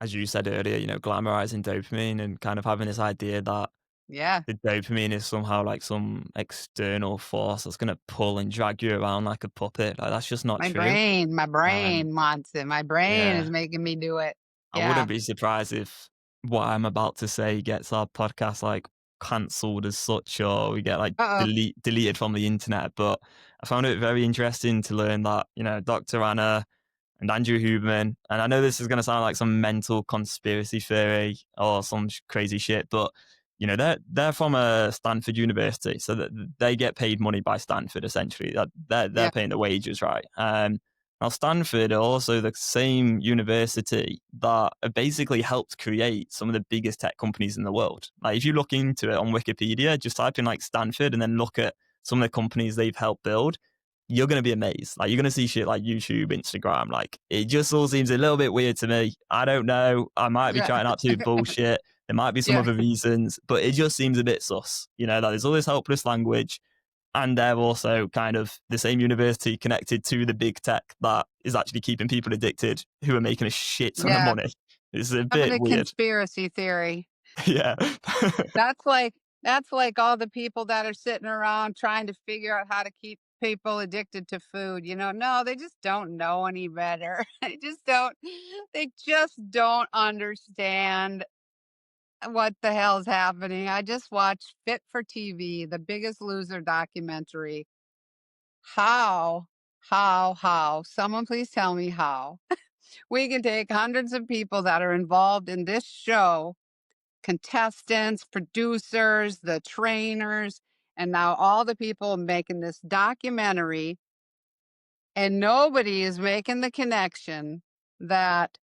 as you said earlier, glamorizing dopamine and kind of having this idea that Yeah. the dopamine is somehow like some external force that's gonna pull and drag you around like a puppet. Like, that's just not true. My Um, brain wants it. My brain is yeah. making me do it. I Yeah. wouldn't be surprised if what I'm about to say gets our podcast, like, cancelled as such, or we get, like, Uh-oh. deleted from the internet, but I found it very interesting to learn that, Dr. Anna and Andrew Huberman, and I know this is gonna sound like some mental conspiracy theory or some crazy shit, but, they're from, Stanford University, so that they get paid money by Stanford, essentially. That they're Yeah. paying the wages, right? Now, Stanford are also the same university that basically helped create some of the biggest tech companies in the world. Like, if you look into it on Wikipedia, just type in like Stanford and then look at some of the companies they've helped build, you're going to be amazed. Like, you're going to see shit like YouTube, Instagram. Like, it just all seems a little bit weird to me. I don't know. I might be Yeah. trying absolute bullshit. There might be some Yeah. other reasons, but it just seems a bit sus. That there's all this helpless language, and they're also kind of the same university connected to the big tech that is actually keeping people addicted who are making a shit ton of Yeah. money. It's a Having bit a weird. conspiracy theory. Yeah. That's like that's like all the people that are sitting around trying to figure out how to keep people addicted to food. No, they just don't know any better. They just don't understand what the hell's happening. I just watched Fit for TV, the Biggest Loser documentary. How, how? Someone please tell me how. We can take hundreds of people that are involved in this show, contestants, producers, the trainers, and now all the people making this documentary, and nobody is making the connection that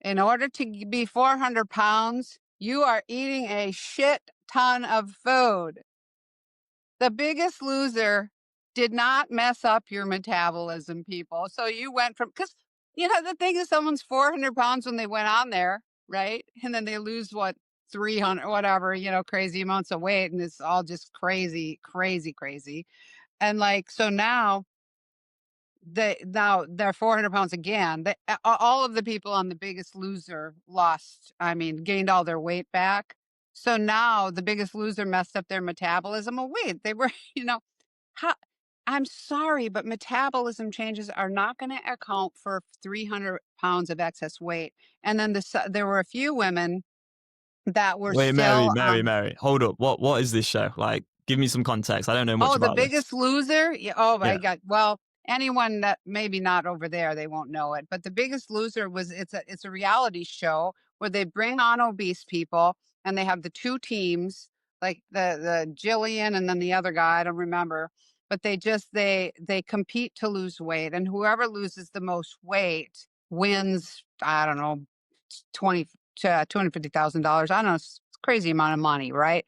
in order to be 400 pounds, you are eating a shit ton of food. The Biggest Loser did not mess up your metabolism, people. So you went from, because, the thing is, someone's 400 pounds when they went on there, right? And then they lose what, 300, whatever, crazy amounts of weight. And it's all just crazy, crazy, crazy. And like, so now they're 400 pounds again. All of the people on The Biggest Loser gained all their weight back. So now The Biggest Loser messed up their metabolism. Oh, wait, they were, how, I'm sorry, but metabolism changes are not going to account for 300 pounds of excess weight. And then there were a few women that were Wait, Mary, still, Mary, Mary. Hold up. What is this show? Like, give me some context. I don't know much oh, The about this. Biggest Loser? Yeah, oh my Yeah. god. Well, anyone that maybe not over there, they won't know it. But The Biggest Loser it's a reality show where they bring on obese people and they have the two teams, like the Jillian and then the other guy, I don't remember. But they compete to lose weight, and whoever loses the most weight wins, I don't know, 20 to $250,000. I don't know, it's a crazy amount of money, right?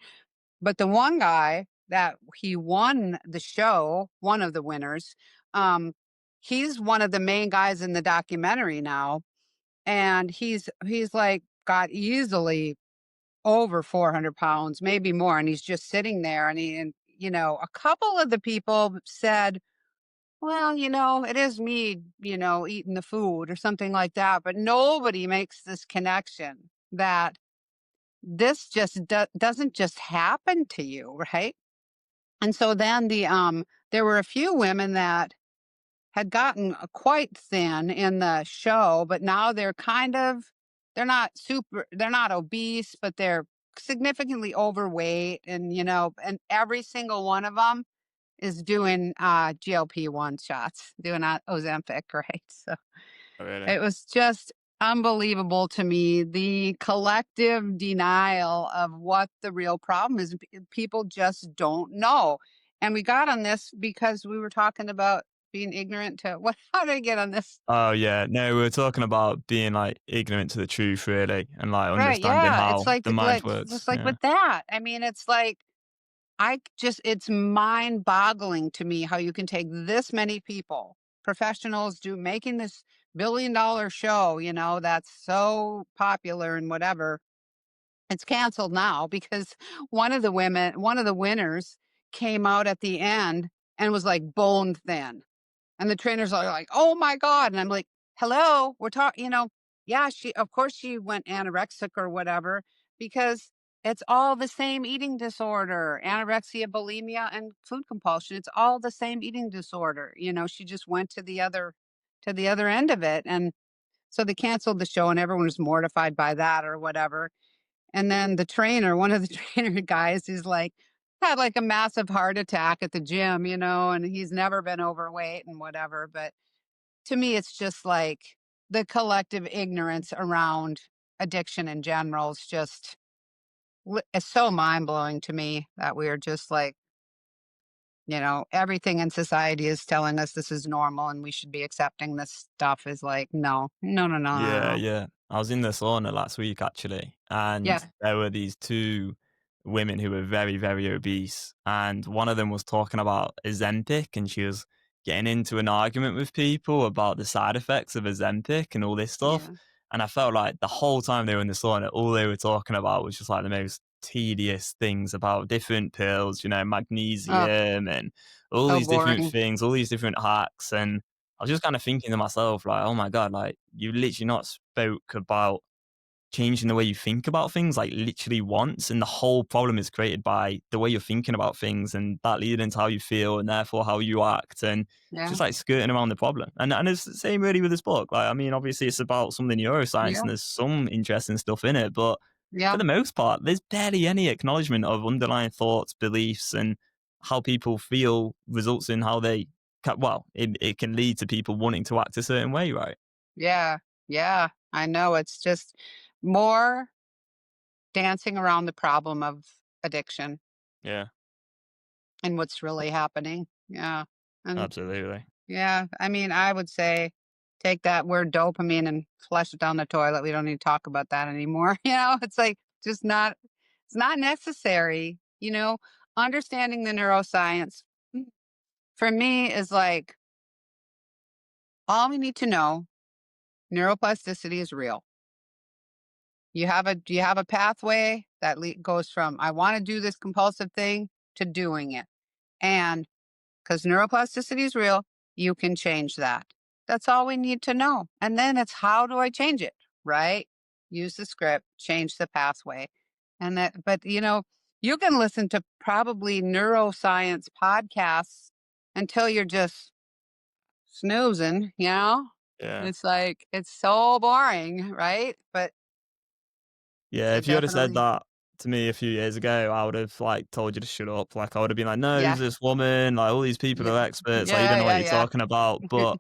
But the one guy that he won the show, one of the winners, um, he's one of the main guys in the documentary now, and he's like got easily over 400 pounds, maybe more, and he's just sitting there, and a couple of the people said, well, it is me, eating the food or something like that, but nobody makes this connection that this just doesn't just happen to you, right? And so then there were a few women that had gotten quite thin in the show, but now they're not obese, but they're significantly overweight, and every single one of them is doing GLP-1 shots, doing Ozempic, right? So Oh, really? it was just unbelievable to me, the collective denial of what the real problem is. People just don't know. And we got on this because we were talking about Being ignorant to what? How did I get on this? Oh yeah, no, we were talking about being like ignorant to the truth, really, and like Right, understanding yeah, it's how like the mind just works. like Yeah, with that. I mean, it's like it's mind-boggling to me how you can take this many people, professionals do making this billion-dollar show, that's so popular and whatever. It's canceled now because one of the winners came out at the end and was like bone thin. And the trainers are like, "Oh my god." And I'm like, "Hello, we're talking, yeah, of course she went anorexic or whatever because it's all the same eating disorder, anorexia, bulimia, and food compulsion. It's all the same eating disorder. She just went to the other end of it. And so they canceled the show and everyone was mortified by that or whatever. And then one of the trainer guys is like, had like a massive heart attack at the gym, and he's never been overweight and whatever. But to me, it's just like the collective ignorance around addiction in general is just, it's so mind blowing to me that we are just like, everything in society is telling us this is normal and we should be accepting this stuff is like, no, no, no, no, no, yeah, no. yeah. I was in the sauna last week actually, and Yeah. there were these two women who were very, very obese, and one of them was talking about Ozempic, and she was getting into an argument with people about the side effects of Ozempic and all this stuff. Yeah. And I felt like the whole time they were in the sauna, all they were talking about was just like the most tedious things about different pills, Oh, magnesium and all so these different boring. things, all these different hacks. And I was just kind of thinking to myself, like, oh my God, like you literally not spoke about changing the way you think about things, like literally once. And the whole problem is created by the way you're thinking about things and that leading into how you feel and therefore how you act. And Yeah. just like skirting around the problem. And it's the same really with this book. Like, I mean, obviously it's about some of the neuroscience Yeah. and there's some interesting stuff in it, but for Yeah. the most part, there's barely any acknowledgement of underlying thoughts, beliefs, and how people feel results in how they, well, it can lead to people wanting to act a certain way, right? Yeah, yeah, I know. It's just more dancing around the problem of addiction Yeah, and what's really happening. Yeah. And absolutely. yeah, I mean, I would say take that word dopamine and flush it down the toilet. We don't need to talk about that anymore. It's like just it's not necessary. Understanding the neuroscience mm, for me is like all we need to know neuroplasticity is real. Do you have a pathway that goes from I want to do this compulsive thing to doing it? And because neuroplasticity is real, you can change that. That's all we need to know. And then it's how do I change it? Right? Use the script, change the pathway. But you can listen to probably neuroscience podcasts until you're just snoozing. Yeah. It's like it's so boring, right? But Yeah, it if you would have said definitely, that to me a few years ago, I would have like told you to shut up. Like I would have been like, no, who's yeah. this woman? Like all these people Yeah. are experts. Like you don't Yeah, know what yeah, you're yeah. talking about. But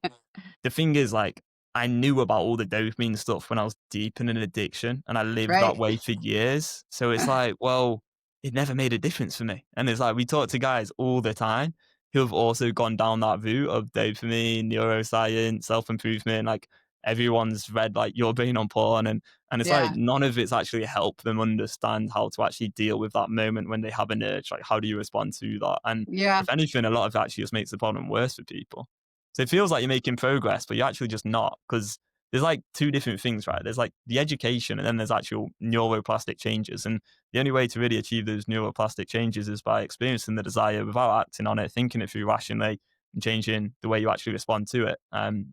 the thing is, like, I knew about all the dopamine stuff when I was deep in an addiction and I lived that Right. way for years. So it's like, well, it never made a difference for me. And it's like, we talk to guys all the time who have also gone down that route of dopamine, neuroscience, self improvement. Like, everyone's read like Your Brain on Porn. And it's like, Yeah. none of it's actually helped them understand how to actually deal with that moment when they have an urge. Like, how do you respond to that? And Yeah. if anything, a lot of it actually just makes the problem worse for people. So it feels like you're making progress, but you're actually just not because there's like two different things, right? There's like the education and then there's actual neuroplastic changes. And the only way to really achieve those neuroplastic changes is by experiencing the desire without acting on it, thinking it through rationally and changing the way you actually respond to it.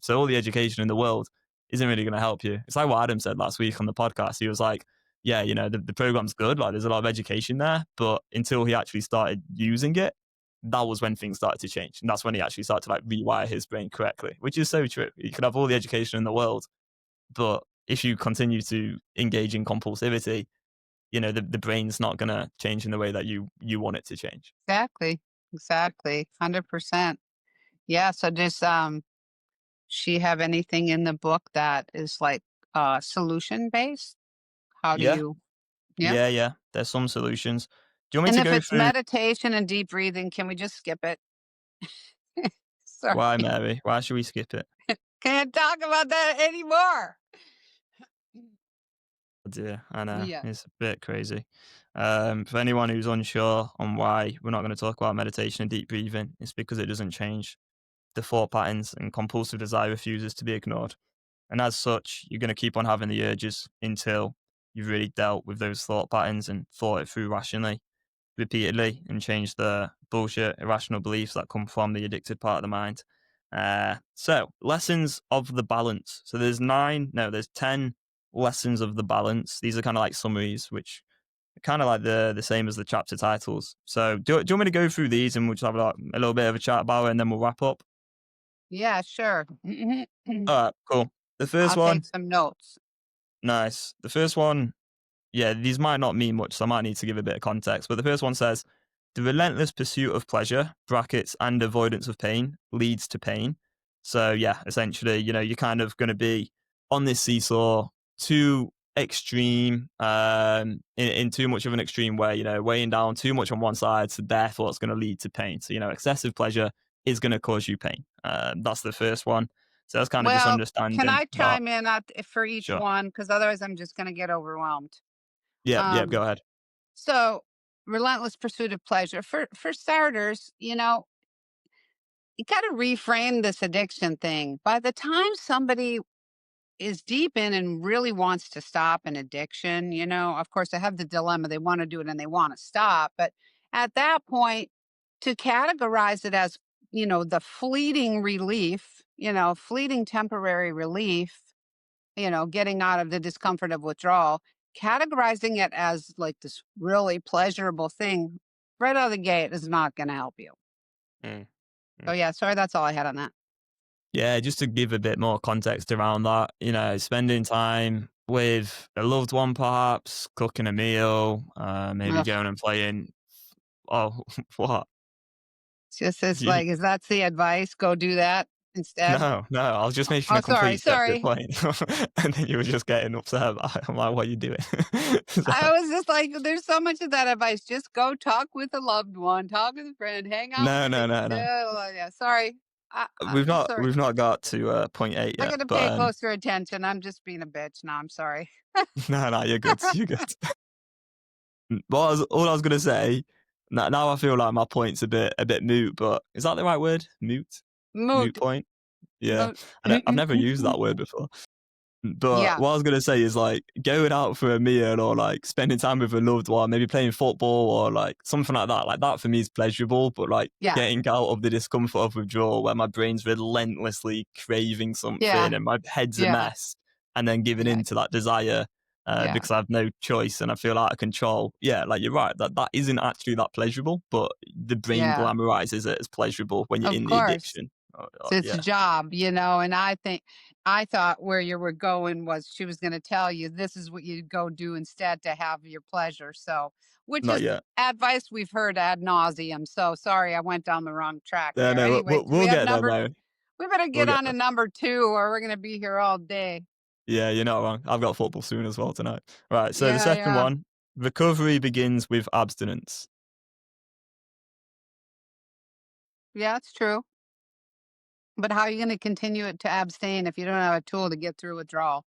So all the education in the world isn't really going to help you. It's like what Adam said last week on the podcast. He was like, yeah, the program's good. Like there's a lot of education there, but until he actually started using it, that was when things started to change. And that's when he actually started to like rewire his brain correctly, which is so true. You could have all the education in the world, but if you continue to engage in compulsivity, the brain's not going to change in the way that you want it to change. Exactly. Exactly. 100%. Yeah, so does, she have anything in the book that is, like, solution based? How do Yeah, you Yeah? yeah, yeah. There's some solutions. Do you want me And to if go it's through? meditation and deep breathing, can we just skip it? Sorry. Why, Mary? Why should we skip it? Can't talk about that anymore. Oh dear, I know. Yeah. It's a bit crazy. For anyone who's unsure on why we're not going to talk about meditation and deep breathing, it's because it doesn't change the thought patterns, and compulsive desire refuses to be ignored. And as such, you're going to keep on having the urges until you've really dealt with those thought patterns and thought it through rationally, repeatedly, and changed the bullshit, irrational beliefs that come from the addicted part of the mind. So, lessons of the balance. So there's 10 lessons of the balance. These are kind of like summaries, which are kind of like the same as the chapter titles. So, do you want me to go through these and we'll just have like a little bit of a chat about it and then we'll wrap up? Yeah, sure. All right, cool. The first I'll take one, some notes. nice. The first one, yeah, these might not mean much, so I might need to give a bit of context. But the first one says, the relentless pursuit of pleasure, brackets, and avoidance of pain leads to pain. So, yeah, essentially, you're kind of going to be on this seesaw too extreme, in too much of an extreme way, weighing down too much on one side. So, therefore, it's going to lead to pain. So, excessive pleasure is going to cause you pain. That's the first one. So, that's kind of just Well, can understanding I that. chime in for each Sure. one? Because otherwise I'm just going to get overwhelmed. Yep, yep, Um, go ahead. so relentless pursuit of pleasure. For starters, you got to reframe this addiction thing. By the time somebody is deep in and really wants to stop an addiction, of course, I have the dilemma. They want to do it and they want to stop. But at that point, to categorize it as, the fleeting relief, fleeting temporary relief, getting out of the discomfort of withdrawal, categorizing it as like this really pleasurable thing right out of the gate is not going to help you. Mm, So, mm. yeah, sorry, that's all I had on that. Yeah, just to give a bit more context around that, spending time with a loved one, perhaps cooking a meal, maybe Ugh. going and playing. Oh, what? It's just it's You, like, is that the advice? Go do that instead. no, no, I was just making Oh, a sorry, complete separate sorry. point, and then you were just getting upset about it. I'm like, what are you doing? So, I was just like, there's so much of that advice. Just go talk with a loved one, talk with a friend, hang out with no, no, no, no. yeah, sorry. Sorry. We've not got to point eight I yet, got to pay but closer attention. I'm just being a bitch. No, I'm sorry. no, no, you're good, you're good. But all I was gonna say. Now I feel like my point's a bit moot, but is that the right word? Moot, moot Mood. point. Yeah, Mood. I've never used that word before. But Yeah, what I was gonna say is like going out for a meal or like spending time with a loved one, maybe playing football or like something like that. Like that for me is pleasurable, but like yeah, getting out of the discomfort of withdrawal where my brain's relentlessly craving yeah, something and my head's a yeah, mess, and then giving yeah, in to that desire yeah, because I have no choice and I feel out of control. Yeah, like you're right. That isn't actually that pleasurable, but the brain yeah. glamorizes it as pleasurable when you're Of in the course. addiction. It's its Yeah, job, and I thought where you were going was she was gonna tell you this is what you go do instead to have your pleasure. So, which not is yet. advice we've heard ad nauseum. So sorry, I went down the wrong track Yeah, there. no, Anyways, we'll get there, man. we better We'll get get on to there. number 2 or we're gonna be here all day. Yeah, you're not wrong. I've got football soon as well tonight. Right. So the Yeah, second yeah. one, recovery begins with abstinence. Yeah, it's true. But how are you gonna continue it to abstain if you don't have a tool to get through withdrawal?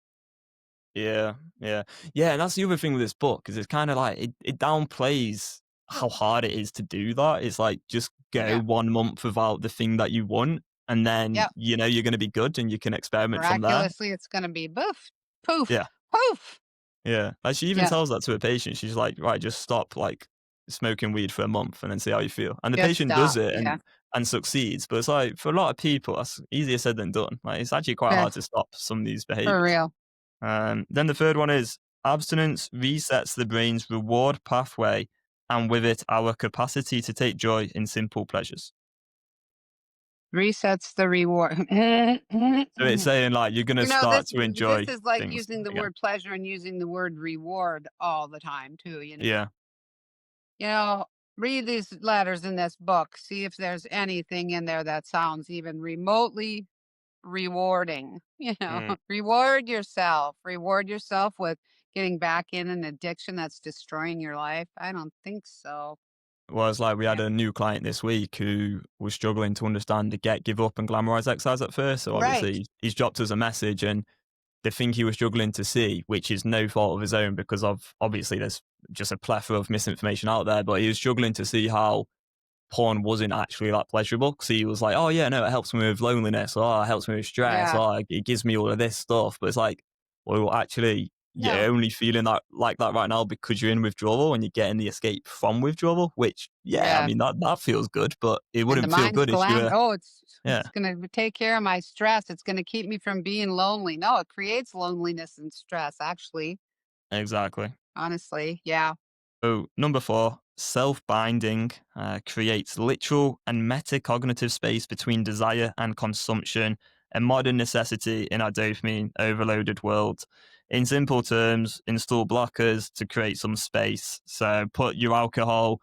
Yeah, yeah, yeah. And that's the other thing with this book is it's kind of like it downplays how hard it is to do that. It's like just go Yeah. 1 month without the thing that you want, and then Yep. you're going to be good, and you can experiment from there. Miraculously, it's gonna be boof, poof, Yeah, poof. yeah. Like she even Yeah. tells that to a patient. She's like, right, just stop like smoking weed for a month and then see how you feel. And the Just patient does stop. it Yeah. and succeeds. But it's like for a lot of people, that's easier said than done. Like it's actually quite Yeah. hard to stop some of these For behaviors. real. Then the third one is abstinence resets the brain's reward pathway and with it our capacity to take joy in simple pleasures. Resets the reward. So it's saying like you're gonna start to This enjoy is like things using the again. word pleasure and using the word reward all the time too, Yeah. You know, read these letters in this book, see if there's anything in there that sounds even remotely rewarding, Mm. Reward yourself with getting back in an addiction that's destroying your life. I don't think so. Whereas, like, we had Yeah. a new client this week who was struggling to understand the get, give up, and glamorize exercise at first. So Right. obviously, he's dropped us a message, and the thing he was struggling to see, which is no fault of his own, because of obviously there's just a plethora of misinformation out there, but he was struggling to see how porn wasn't actually that pleasurable. Because he was like, "Oh yeah, no, it helps me with loneliness. Oh, it helps me with stress. Yeah. Oh, it gives me all of this stuff." But it's like, well, actually, you're No. only feeling that like that right now because you're in withdrawal and you're getting the escape from withdrawal. Which, yeah, I Yeah. mean that feels good, but it And the wouldn't feel mind's good if you glam. were, Oh, yeah, it's gonna take care of my stress. It's gonna keep me from being lonely. No, it creates loneliness and stress, actually, exactly. honestly. Yeah. So, number four, self binding creates literal and metacognitive space between desire and consumption, a modern necessity in our dopamine overloaded world. In simple terms, install blockers to create some space. So, put your alcohol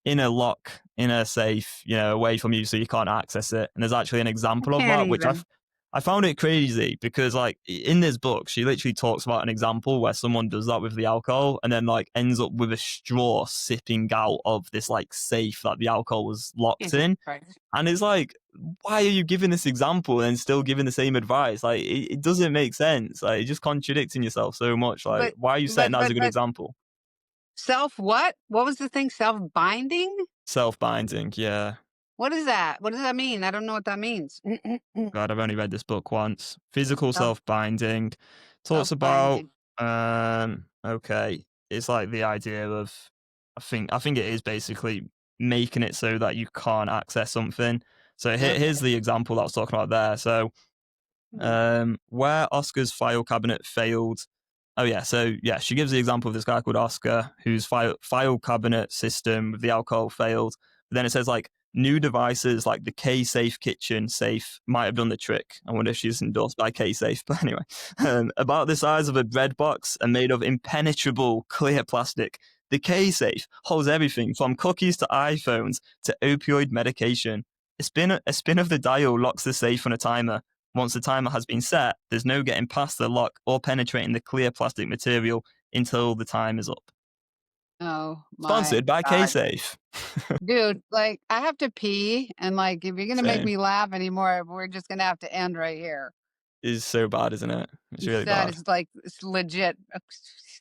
in a lock, in a safe, away from you so you can't access it. And there's actually an I example of can't that, which even. I found it crazy because, like, in this book, she literally talks about an example where someone does that with the alcohol and then, like, ends up with a straw sipping out of this, like, safe that the alcohol was locked Jesus in. Christ. And it's like, why are you giving this example and still giving the same advice? Like, it doesn't make sense. Like, you're just contradicting yourself so much. Like, But why are you setting but that as a but good but example? self what? What was the thing? Self-binding? Self binding, yeah. What is that? What does that mean? I don't know what that means. God, I've only read this book once. Physical Self self-binding talks about self-binding. okay, it's like the idea of I think it is basically making it so that you can't access something. So here's Okay. the example that I was talking about there. So Mhm. where Oscar's file cabinet failed. Oh yeah, so yeah, she gives the example of this guy called Oscar whose file cabinet system with the alcohol failed. But then it says like new devices like the K Safe kitchen safe might have done the trick. I wonder if she's endorsed by K Safe. But anyway, about the size of a bread box and made of impenetrable clear plastic. The K Safe holds everything from cookies to iPhones to opioid medication. A spin of the dial locks the safe on a timer. Once the timer has been set, there's no getting past the lock or penetrating the clear plastic material until the time is up. Oh my Sponsored by god. K-Safe. Dude, like, I have to pee, and, like, if you're gonna make Same. me laugh anymore, we're just gonna have to end right here. Is so bad, isn't it? It's really That bad. is, like, it's legit.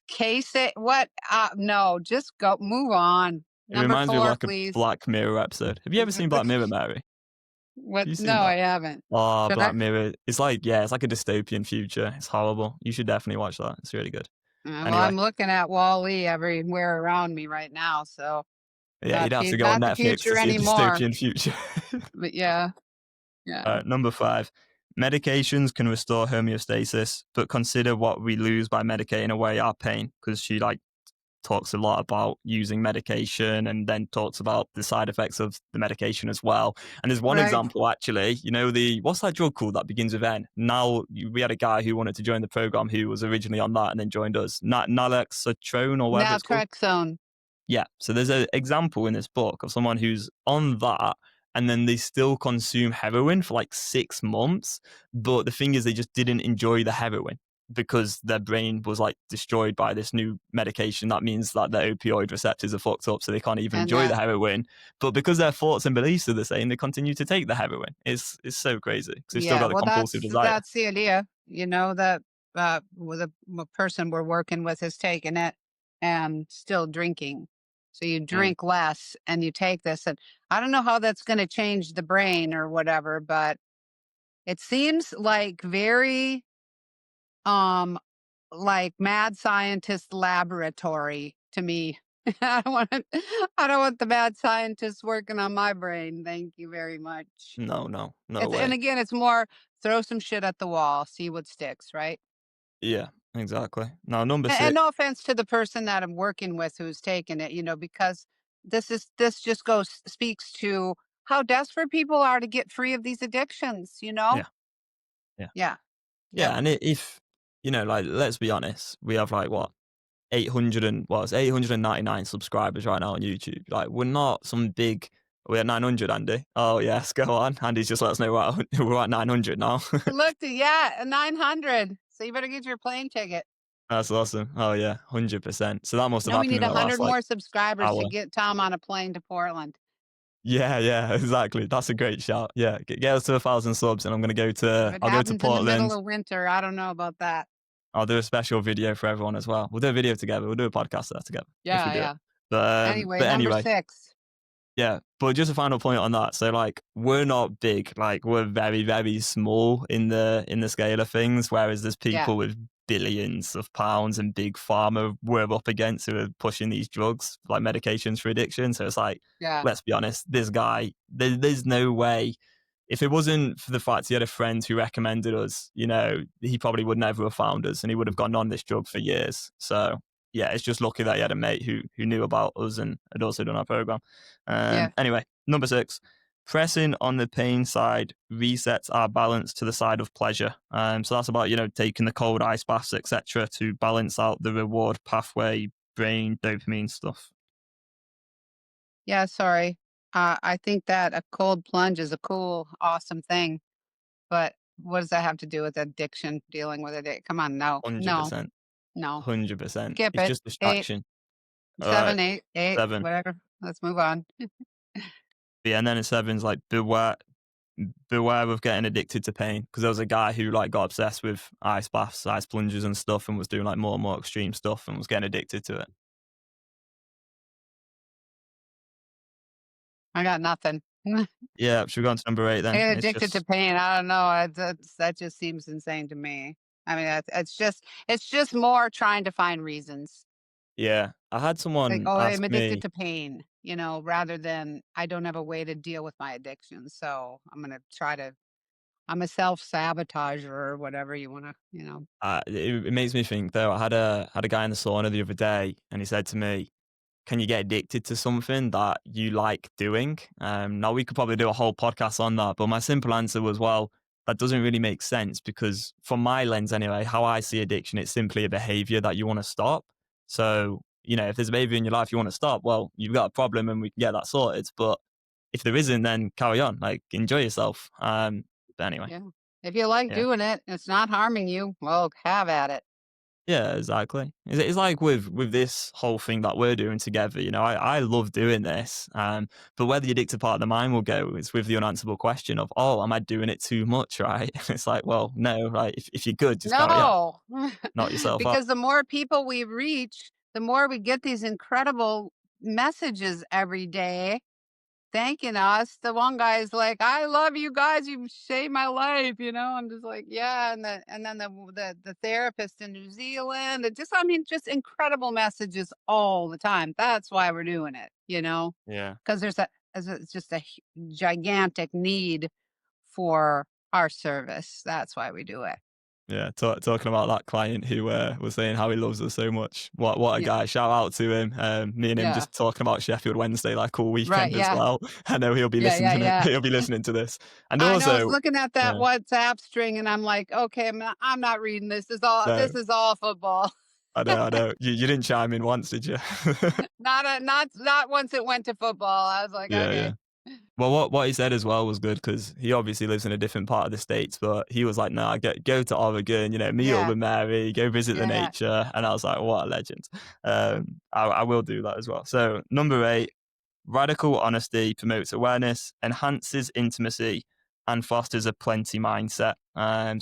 Case it what? No, just go move on. It Number reminds me of 4, like a please. Black Mirror episode. Have you ever seen Black Mirror, Mary? What? Have you seen No, that? I haven't. Oh, Should I? Black Mirror. It's like, yeah, it's like a dystopian future. It's horrible. You should definitely watch that. It's really good. Well, Anyway, I'm looking at Wall-E everywhere around me right now, so yeah, you'd have to go on not the Netflix to future see a anymore. dystopian future. But yeah, yeah. Number five, medications can restore homeostasis, but consider what we lose by medicating away our pain. Because she like talks a lot about using medication and then talks about the side effects of the medication as well. And there's one Right. example actually, the what's that drug called that begins with N? Now we had a guy who wanted to join the program who was originally on that and then joined us. Naloxone or whatever it's called. Naltrexone. Yeah. So there's an example in this book of someone who's on that and then they still consume heroin for like 6 months. But the thing is, they just didn't enjoy the heroin because their brain was like destroyed by this new medication. That means that their opioid receptors are fucked up, so they can't even And enjoy the that heroin. But because their thoughts and beliefs are the same, they continue to take the heroin. It's so crazy because they've still Yeah, got the well, compulsive desire. that's the idea, that, with a person we're working with is taking it and still drinking. So you Mm. drink less and you take this, and I don't know how that's gonna change the brain or whatever, but it seems like very, um, like mad scientist laboratory to me. I don't want the mad scientists working on my brain, thank you very much. No, no, no It's and way. again, it's more throw some shit at the wall, see what sticks, right? Yeah, exactly. Now, number And six. no offense to the person that I'm working with who's taken it, because this just goes speaks to how desperate people are to get free of these addictions, you know? Yeah, yeah. Yeah. Yeah, Yep. and if like, let's be honest, we have like what 800 and well, it's 899 subscribers right now on YouTube. Like, we're not some big. We're at 900, Andy. Oh yes, go on. Andy's just let us know we're at 900 now. Look, yeah, 900. So you better get your plane ticket. That's awesome. Oh yeah, 100%. So that must have No, we happened need in the last 100 like more subscribers to hour. get Tom on a plane to Portland. Yeah, yeah, exactly. That's a great shout. Yeah, get us to 1,000 subs, and If it I'll go to happens in the middle Portland. of winter, I don't know about that. I'll do a special video for everyone as well. We'll do a video together. We'll do a podcast there together if we Yeah, do it. yeah. Anyway, But number anyway, 6. yeah, but just a final point on that. So like we're not big, like we're very, very small in the scale of things, whereas there's Yeah, people with billions of pounds and big pharma we're up against who are pushing these drugs like medications for addiction. So it's like, yeah, let's be honest, this guy, there's no way if it wasn't for the fact he had a friend who recommended us, you know, he probably would never have found us and he would have gone on this drug for years. So yeah, it's just lucky that he had a mate who knew about us and had also done our program. yeah. Anyway, number 6, pressing on the pain side resets our balance to the side of pleasure. So that's about, you know, taking the cold ice baths, etc., to balance out the reward pathway, brain, dopamine stuff. Yeah, sorry. I think that a cold plunge is a cool, awesome thing, but what does that have to do with addiction, dealing with it? Come on, no, no, 100%. no. 100%. Skip It's it. just 8, distraction. All right. 7, 8, 8, 7. whatever. Let's move on. Yeah, and then in seven's like beware of getting addicted to pain because there was a guy who like got obsessed with ice baths, ice plunges and stuff and was doing like more and more extreme stuff and was getting addicted to it. I got nothing. I Yeah, should we go on to number 8 then? get It's addicted to just pain. I don't know. That just seems insane to me. I mean, it's just more trying to find reasons. yeah. I had Like, someone oh, I'm ask addicted me to pain, rather than I don't have a way to deal with my addiction. So I'm a self sabotager or whatever you want to. it makes me think though. I had a guy in the sauna the other day and he said to me, can you get addicted to something that you like doing? Now we could probably do a whole podcast on that, but my simple answer was, well, that doesn't really make sense because from my lens anyway, how I see addiction, it's simply a behavior that you want to stop. So, you know, if there's a behavior in your life you want to stop, well, you've got a problem and we can get that sorted. But if there isn't, then carry on, like enjoy yourself. But anyway, Yeah. If you like yeah. doing it, it's not harming you. Well, have at it. Yeah, exactly. It's like with this whole thing that we're doing together, you know, I love doing this. But where the addictive part of the mind will go is with the unanswerable question of, oh, am I doing it too much, right? It's like, well, no, right? If you're good, just carry on, No, knock yourself up. because the more people we reach, the more we get these incredible messages every day thanking us. The one guy's like, "I love you guys. You've saved my life." I'm just like, "Yeah." And then the therapist in New Zealand. I mean, just incredible messages all the time. That's why we're doing it. Yeah. Because it's just a gigantic need for our service. That's why we do it. Yeah, talking about that client who was saying how he loves us so much. What a Yeah, guy! Shout out to him. Me and him yeah, just talking about Sheffield Wednesday like all right, weekend as yeah, well. I know he'll be yeah, yeah, listening. yeah. He'll be listening to this, and I know. I was also, looking at that yeah, WhatsApp string, and I'm like, okay, I'm not reading this. no, This is all football. I know. You didn't chime in once, did you? Not once it went to football. I was like, Yeah, okay. yeah. Well, what he said as well was good because he obviously lives in a different part of the states, but he was like, "No, go to Oregon, you know, meet up Yeah, with Mary, go visit the yeah. nature." And I was like, "What a legend!" I will do that as well. So number 8, radical honesty promotes awareness, enhances intimacy, and fosters a plenty mindset.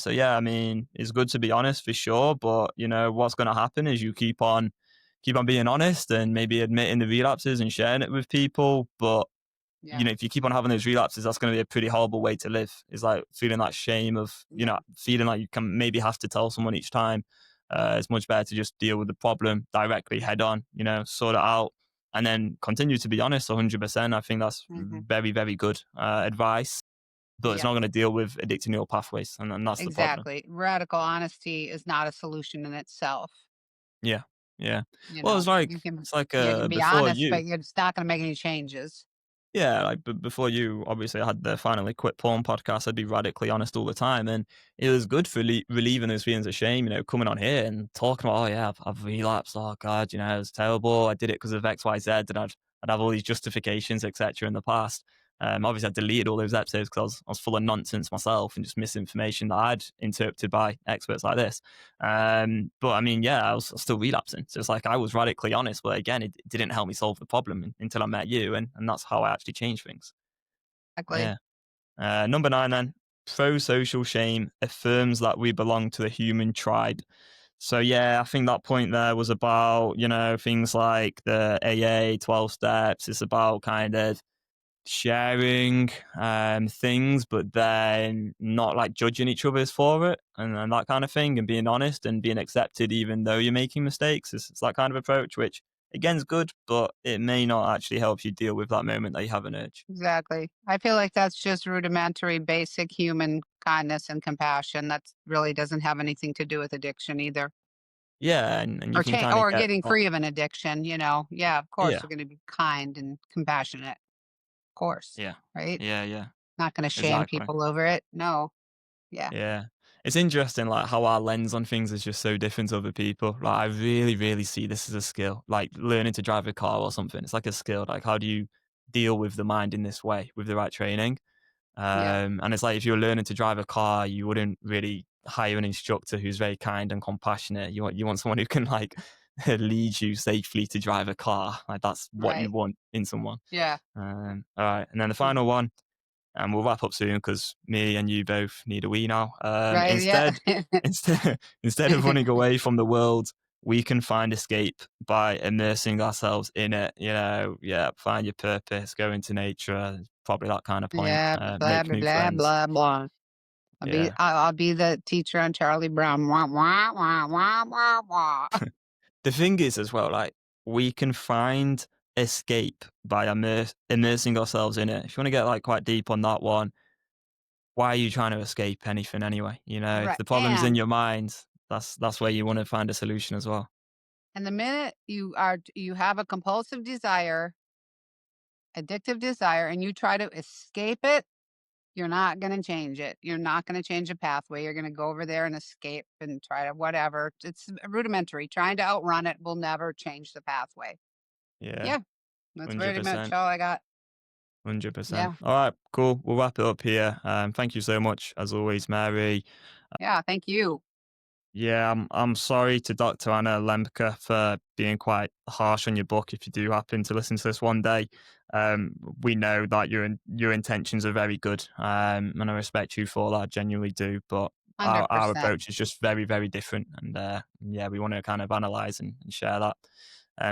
So yeah, I mean, it's good to be honest for sure, but you know what's going to happen is you keep on being honest and maybe admitting the relapses and sharing it with people, but you Yeah, know, if you keep on having those relapses, that's going to be a pretty horrible way to live. It's like feeling that shame of, you yeah. know, feeling like you can maybe have to tell someone each time. It's much better to just deal with the problem directly head on, you know, sort it out and then continue to be honest 100%. I think that's Hmm. very, very good advice, but it's Yeah, not going to deal with addicting neural pathways. And that's the problem. exactly. Radical honesty is not a solution in itself. Yeah. Yeah. Well, it's like You can be before honest, you. but it's not going to make any changes. Yeah, like before you, obviously, I had the Finally Quit Porn podcast. I'd be radically honest all the time, and it was good for relieving those feelings of shame. You know, coming on here and talking about, oh yeah, I've relapsed. Oh god, you know, it was terrible. I did it because of X, Y, Z, and I'd have all these justifications, etc. in the past. Obviously, I deleted all those episodes because I was full of nonsense myself and just misinformation that I'd interpreted by experts like this. But I mean, yeah, I was still relapsing. So it's like I was radically honest, but again, it didn't help me solve the problem until I met you, and that's how I actually changed things. Exactly. Yeah. Number 9 then, pro-social shame affirms that we belong to the human tribe. So yeah, I think that point there was about, things like the AA 12 steps. It's about kind of sharing things, but then not like judging each other's for it and that kind of thing, and being honest and being accepted even though you're making mistakes. It's that kind of approach, which again is good, but it may not actually help you deal with that moment that you have an urge. Exactly. I feel like that's just rudimentary, basic human kindness and compassion. That really doesn't have anything to do with addiction either. Yeah, and you Or can change kind of or get getting oh, free of an addiction, Yeah, of course, yeah, you're gonna be kind and compassionate. Of course, yeah, right? yeah, yeah, Not gonna shame exactly. people over it. No. Yeah. Yeah. It's interesting, like, how our lens on things is just so different to other people. Like, I really, really see this as a skill, like learning to drive a car or something. It's like a skill. Like, how do you deal with the mind in this way with the right training? Yeah. And it's like if you're learning to drive a car, you wouldn't really hire an instructor who's very kind and compassionate. You want someone who can like lead you safely to drive a car. Like that's what you Right. want in someone. Yeah. All right, and then the final one, and we'll wrap up soon because me and you both need a wee now. Right, yeah. Instead of running away from the world, we can find escape by immersing ourselves in it. Yeah, find your purpose, go into nature. Probably that kind of point. Yeah, blah, Make blah, new blah, friends. blah, blah. Yeah. I'll be the teacher on Charlie Brown. Wah, wah, wah, wah, wah, wah. The thing is, as well, like we can find escape by immersing ourselves in it. If you want to get like quite deep on that one, why are you trying to escape anything anyway? If Right, the problem's in your mind, that's where you want to find a solution as well. and the minute you have a compulsive desire, addictive desire, and you try to escape it, you're not gonna change it. You're not gonna change a pathway. You're gonna go over there and escape and try to whatever. It's rudimentary. Trying to outrun it will never change the pathway. Yeah, Yeah, that's very much 100%. all I got. 100%. Yeah. All right, cool. We'll wrap it up here. Thank you so much, as always, Mary. Yeah, thank you. Yeah, I'm sorry to Dr. Anna Lembke for being quite harsh on your book. If you do happen to listen to this one day, we know that your intentions are very good, and I respect you for that. I genuinely do. But our 100%. approach is just very, very different, and yeah, we want to kind of analyze and share that.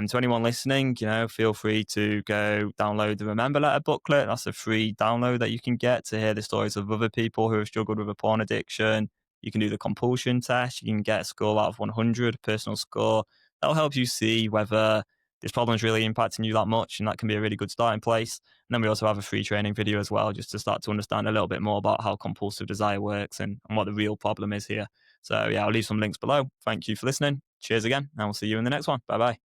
To anyone listening, feel free to go download the Remember Letter booklet. That's a free download that you can get to hear the stories of other people who have struggled with a porn addiction. You can do the compulsion test. You can get a score out of 100, personal score. That'll help you see whether this problem is really impacting you that much, and that can be a really good starting place. And then we also have a free training video as well, just to start to understand a little bit more about how compulsive desire works and what the real problem is here. So yeah, I'll leave some links below. Thank you for listening. Cheers again, and we'll see you in the next one. Bye bye.